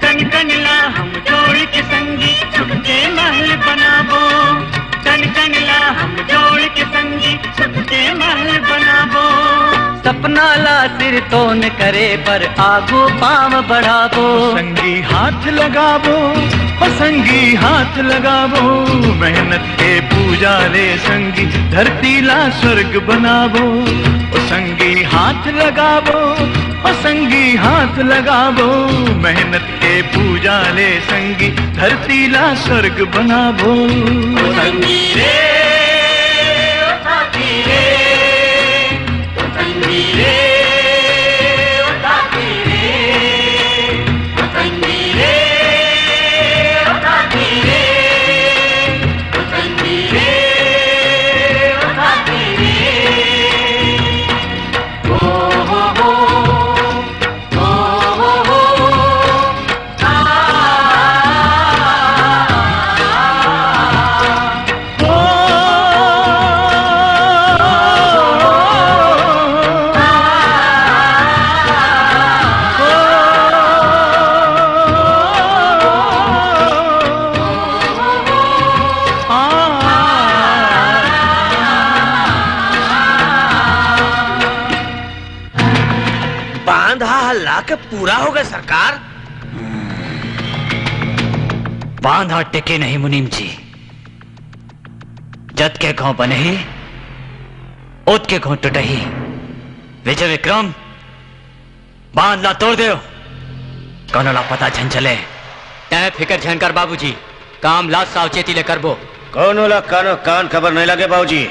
कन कन ला हम जोड़ के संगी सुख के महल बनाबो, कन कन ला हम जोड़ के संगी सुख के महल बनाबो। सपना ला सिर तो न करे पर आगू पाँव बढ़ावो। संगी हाथ लगावो, संगी हाथ लगावो, मेहनत के पूजा ले संगी धरती ला स्वर्ग बनावो। संगी हाथ लगावो, संगी हाथ लगावो, मेहनत के पूजा ले संगी धरती ला स्वर्ग बनावो। संगी रे साथी रे, संगी रे साथी रे, संगी रे साथी रे, संगी रे साथी रे। ओ हो हो ओ हो हो आ के पूरा हो गए सरकार। बांधा टिके नहीं मुनीम जी, जत के गांव बने ही उत के गांव टूटे ही। विजय विक्रम बांध ला तोड़ दो, कौन ला पता झन चले। तय फिकर झन कर बाबूजी, काम ला सावचेती ले करबो। कौन होला कानो कान खबर नहीं लगे बाबूजी।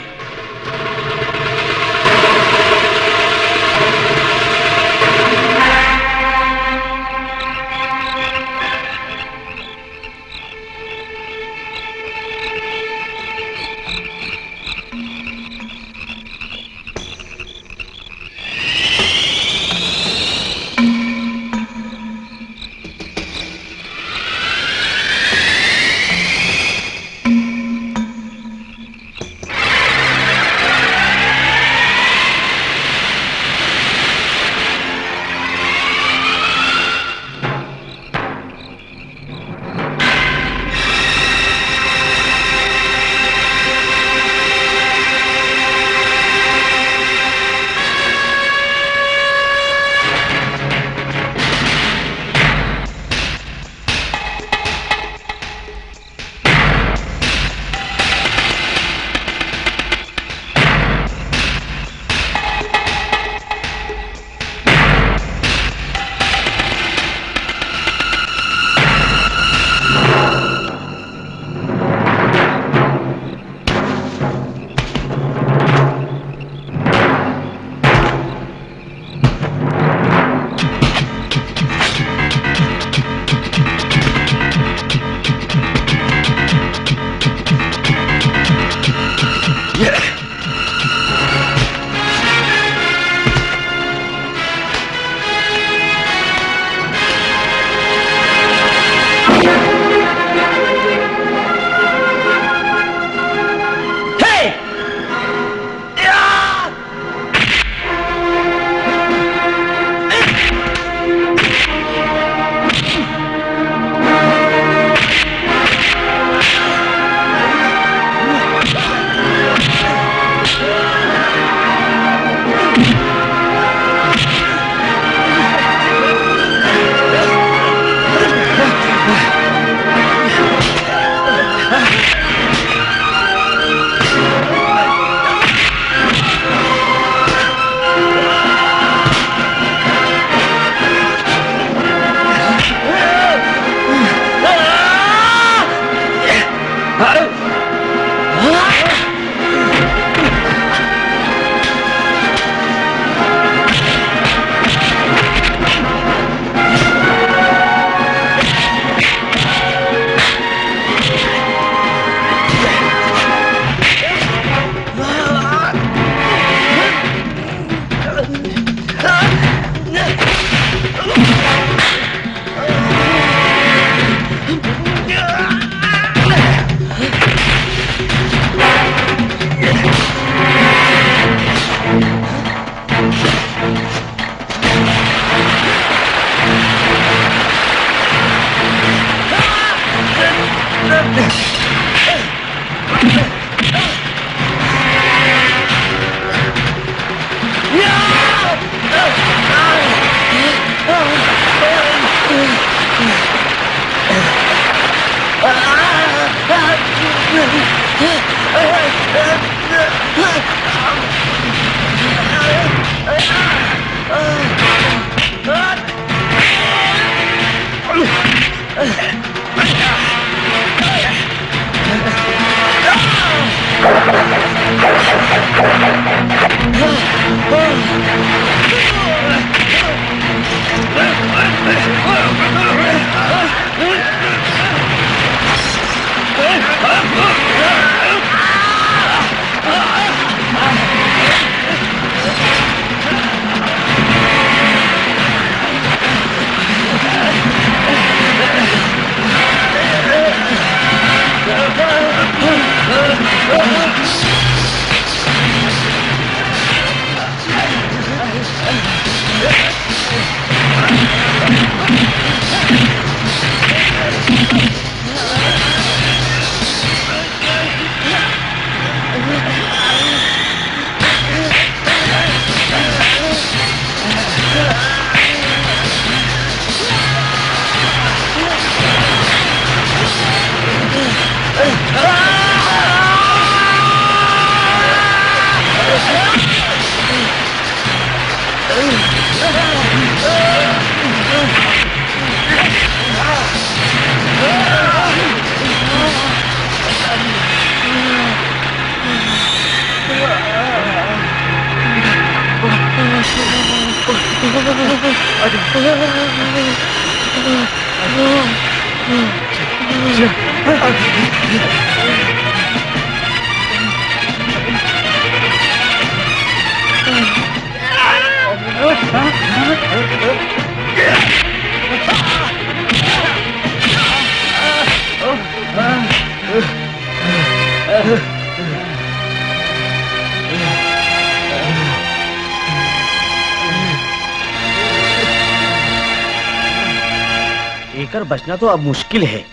एकर बचना तो अब मुश्किल है।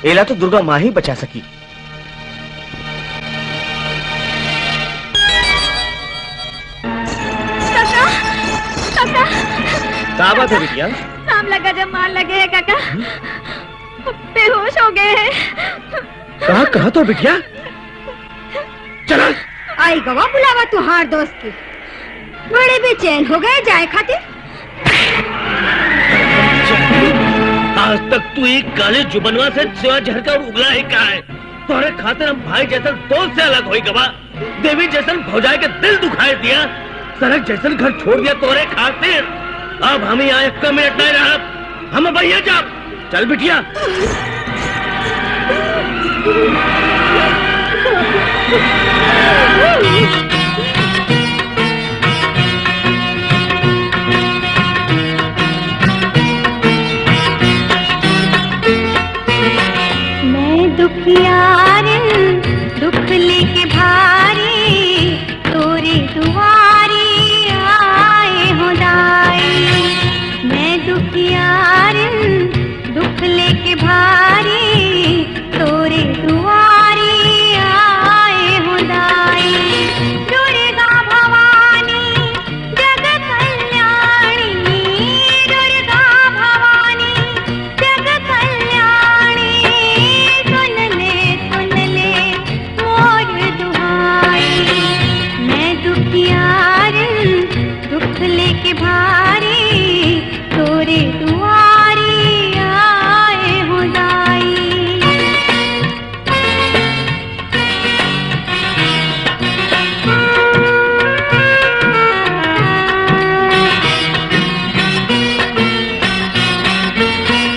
एला तो दुर्गा माँ ही बचा सकी। काका, काका, क्या बात है बिटिया? सांप लगा जब मार लगे है काका, बेहोश हो गए हैं। कहा तो बिटिया? चला। आई गवा बुलावा तुहार दोस्त की। बड़े बेचैन हो गए जाए खातिर। आज तक तू एक काले जुबनवा से सिवा झरका और उगला ही कहा है। तोरे खातिर हम भाई जैसन दोस्त से अलग होई गवा। देवी जैसन भौजाई के दिल दुखाए दिया। सड़क जैसन घर छोड़ दिया तोरे खातिर। अब हम यहाँ एक मिनट नहीं रहा। हम भैया जा। चल बिटिया। मैं दुखियारन दुख लेके भारी तोरे दुआरी आए हो दाई। मैं दुखियारन दुख लेके भारी तोरे दुआरी आए हो दाई। दुर्गा भवानी जग कल्याणी, दुर्गा भवानी जग कल्याणी। सुन ले मोर दुहाई। मैं दुखियारन दुख लेके भारी तोरे दुआरी आए हो दाई।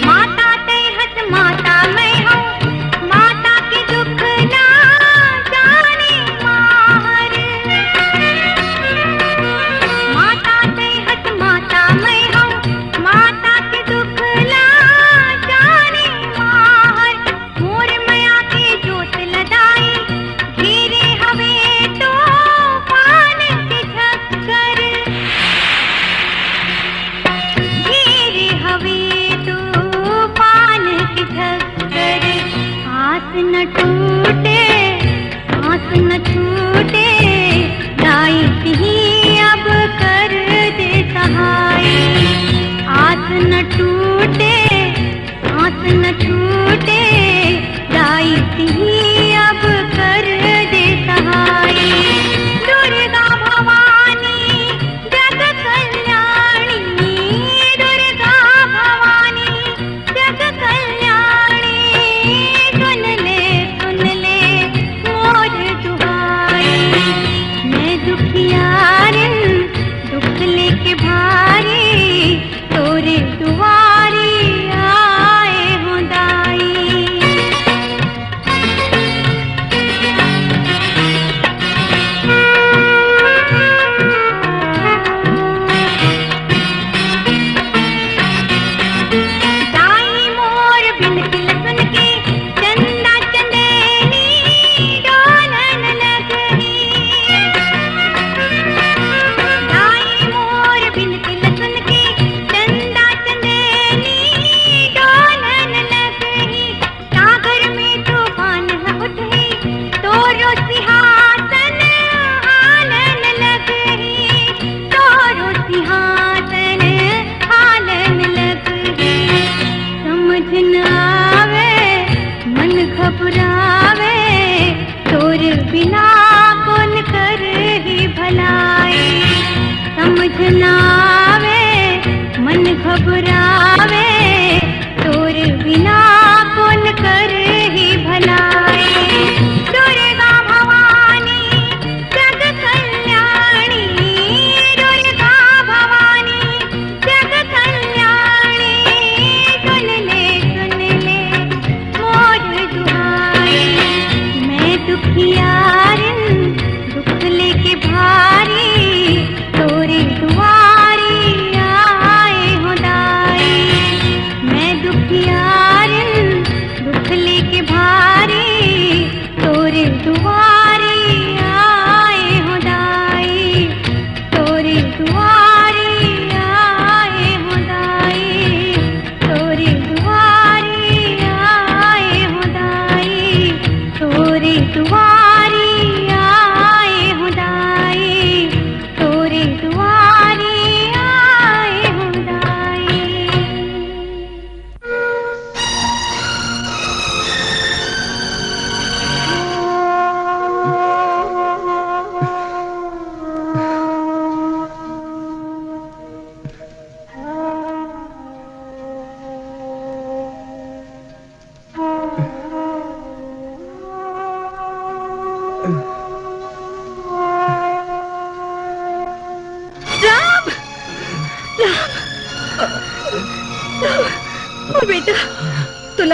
माता तेहत माता मैं हूँ, माता के दुख ना जाने माहर। माता तेहत माता मैं हूँ, माता के दुख ना जाने माहर। मोर मया के जोत लदाई, घेरे हवे तो पान के झक्कर। घेरे हवे तो पान के झक्कर। आस न टूटे, आस न छूटे, दाई ही अब कर दे सहाय। आस न टूटे, आस न छूटे, दाई ही अब कर दे सहाय। दुर्गा भवानी जग कल्याणी, दुर्गा भवानी जग कल्याणी। सुन ले मोर दुहाई। मैं दुखियारन दुख लेके भारी तोरे दुआरी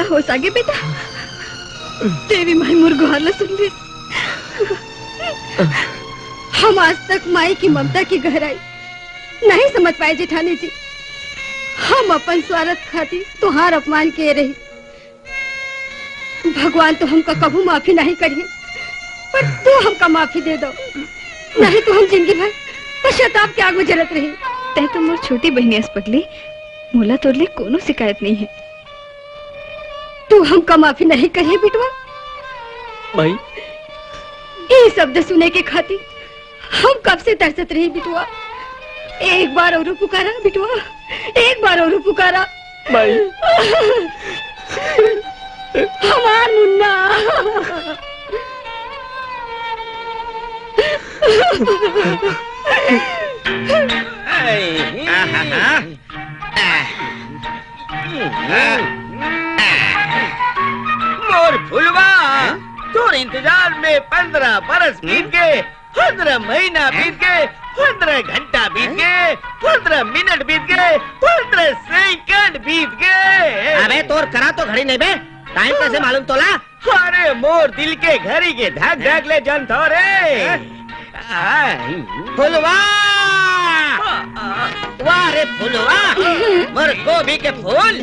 होश आगे बेटा देवी माई मुर्गुहार सुन ली। हम आज तक माई की ममता की गहराई नहीं समझ पाए जेठानी जी। हम अपन स्वार्थ खाती तुहार अपमान किए रही। भगवान तो हमका कबू माफी नहीं करिए, पर तू हमका माफी दे दो, नहीं तो हम जिंदगी भर पश्चाताप के आग में जलत रही। तय तो मोर छोटी बहनी पगली मोला तोरले कोनो शिकायत नहीं है। तू हमका माफी नहीं करिए बिटवा। भाई ये शब्द सुने के खातिर हम कब से तरसत रही बिटवा। एक बार और पुकारा बिटवा, एक बार और पुकारा भाई। हमार मुन्ना। मोर फुलवा तोर इंतजार में 15 बरस बीत गए, 15 महीना बीत गए, 15 घंटा बीत गए, 15 मिनट बीत गए, 15 सेकंड बीत गए। अबे तोर करा तो घड़ी नहीं बे, टाइम कैसे मालूम तोला? अरे मोर दिल के घड़ी के धक धक ले जन थोरे। फुलवा वाह रे फुलवा, मोर गोभी के फूल,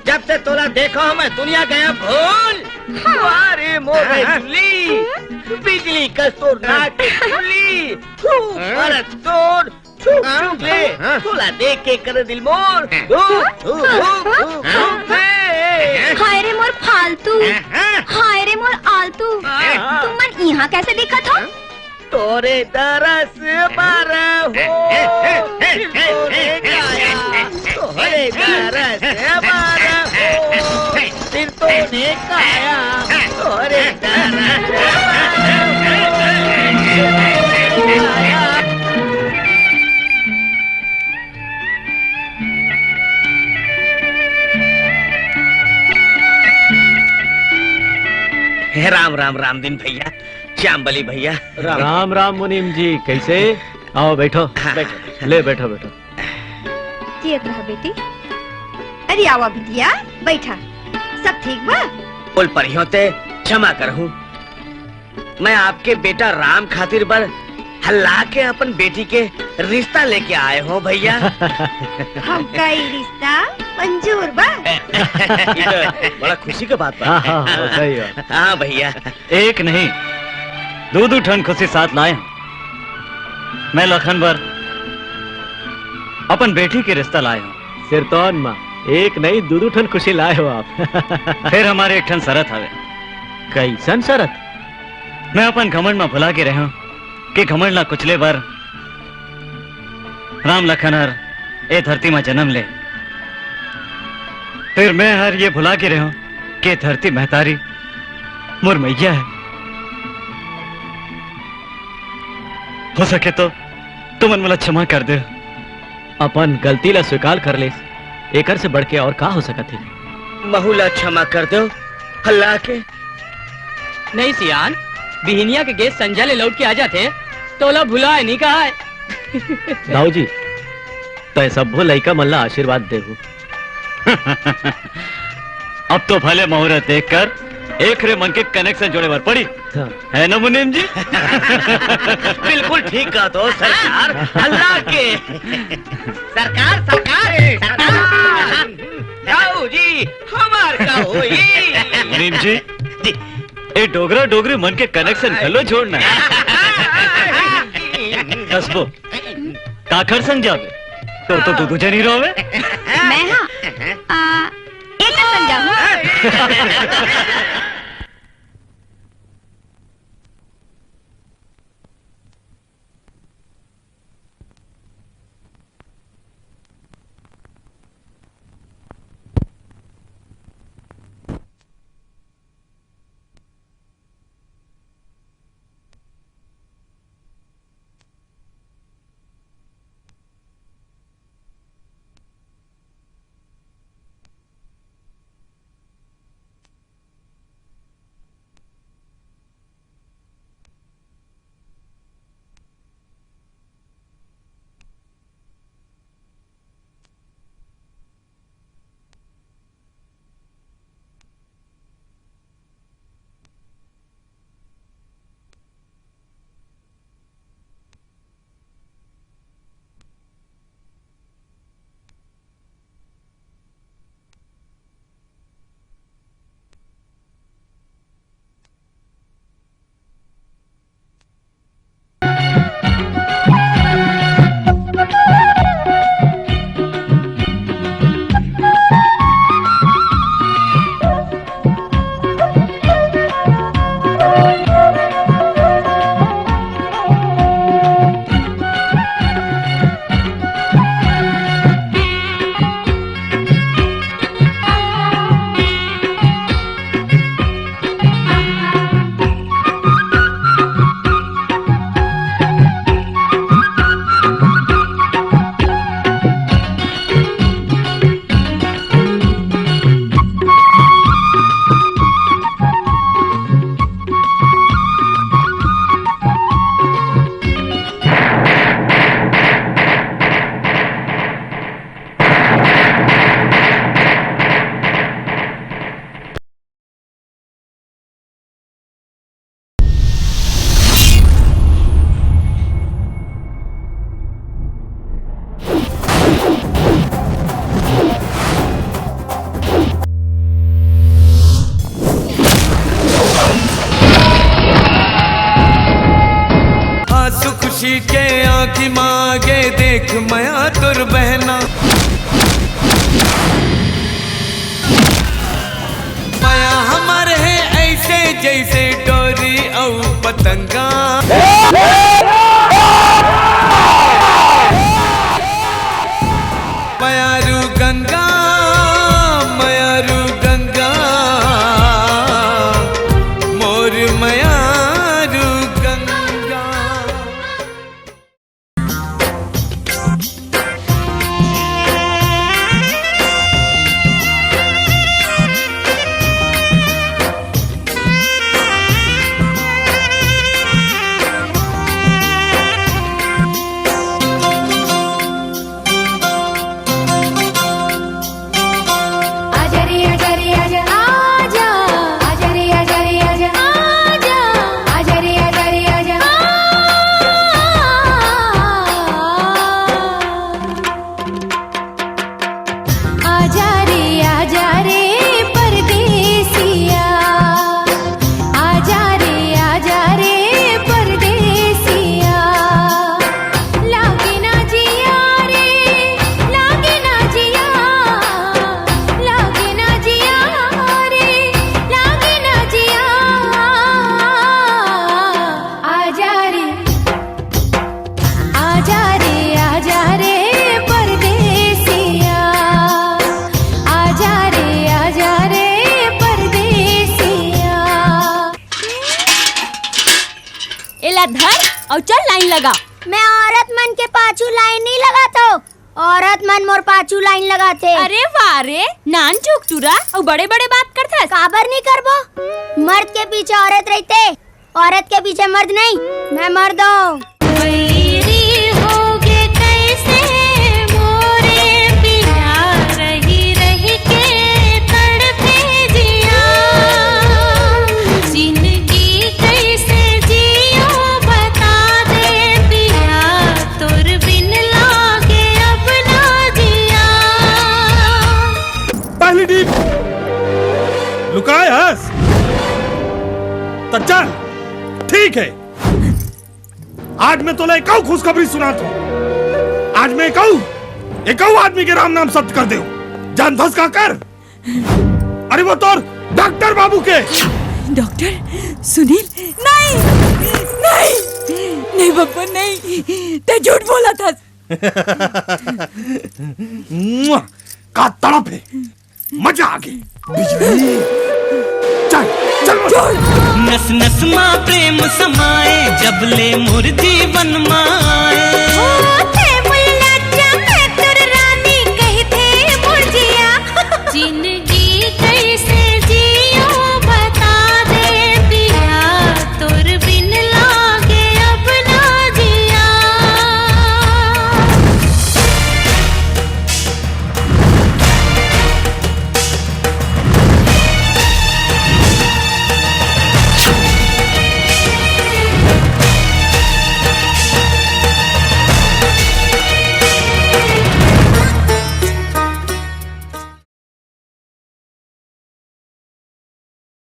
जब से तोला देखो मैं दुनिया गया भूल। वाह रे मोर जुली, बिजली कस्तूर नाक जुली, भरत तोर छुप ले, तोला देख के कर दिल मोर हाय रे मोर फालतू, हाय रे मोर आलतू, तुम मन यहाँ कैसे दिखत हो? तोरे दरस बारा हो, तोरे गाया, तोरे दरस बारा हो, फिर तोने काया, तोरे दरस बारा हो। राम राम राम दिन भैया, श्यामबली भैया। राम राम मुनीम जी, कैसे? आओ बैठो। बैठो। ले बैठो बैठो। जियत रहा बेटी। अरे आवा बिटिया बैठा, सब ठीक बा? बोल परी होते क्षमा करहूँ, मैं आपके बेटा राम खातिर बर हल्ला के अपन बेटी के रिश्ता लेके आए हो भैया। हमका ये रिश्ता मंजूर बा? बड़ा खुशी का बात बा। हाँ, सही है। हाँ भैया। एक नहीं दो ठन खुशी साथ लाए हूं। मैं लखन भर अपन बेटी के रिश्ता लाए हूं। सिरतौन माँ, एक नहीं दो ठन खुशी लाए हो आप। फिर हमारे एक ठन शरत हवे। कैसन शरत? मैं अपन घमंड में भुला के रहूं कि घमंड ला कुचले बार राम लखन हर ए धरती में जन्म ले। फिर मैं हर ये भुला के रहूं कि धरती महतारी मोर मैया है। हो सके तो तुमन मला क्षमा कर दे। अपन गलती ला स्वीकार कर ले, एकर से बढ़ के और का हो सकत है? बहुला क्षमा कर दो हल्ला के। नहीं सियान, बिहनिया के गेस्ट संजय ले लौट के आ जाते तोला भुला है नहीं कहा है। दाऊ जी तो सब लइका मन ला आशीर्वाद देहु। अब तो भले मुहूर्त देखकर एक रे मन के कनेक्शन जोड़े बार पड़ी है ना मुनीम जी? बिल्कुल ठीक कहा तो सरकार, हल्ला के। सरकार सरकार जाओ जी, हमार का होई। मुनीम जी ए डोगरा डोगरी मन के कनेक्शन भलो जोड़ना है। कसबो काखर संग जावे तो तू तुझे नहीं रोवे। मैं हाँ एक समझा हूँ। खुशी के आँखी मांगे देख मया तुर बहना माया हमारे है ऐसे जैसे डोरी और पतंगा मयारू गंगा मोर मयारू गंगा। और चल लाइन लगा। मैं औरत मन के पाछू लाइन नहीं लगाता, औरत मन मोर पाछू लाइन लगाते। अरे वाह रे, नान चूक तुरा और बड़े बड़े बात करता। काबर नहीं करबो, मर्द के पीछे औरत रहते, औरत के पीछे मर्द नहीं। मैं मर्द हूँ। लुकाए हंस तो चल ठीक है। आज मैं तोला एक खुशखबरी सुनाता हूँ। आज मैं एक आदमी के राम नाम सत्य कर दे जान धस का कर। अरे वो तोर डॉक्टर बाबू के। डॉक्टर सुनील? नहीं नहीं नहीं बब्बा नहीं, ते झूठ बोला था। का तड़प है, मजा आ गई। बिजली चल चल नस नस माँ प्रेम समाए जब ले मोर जीवन माए।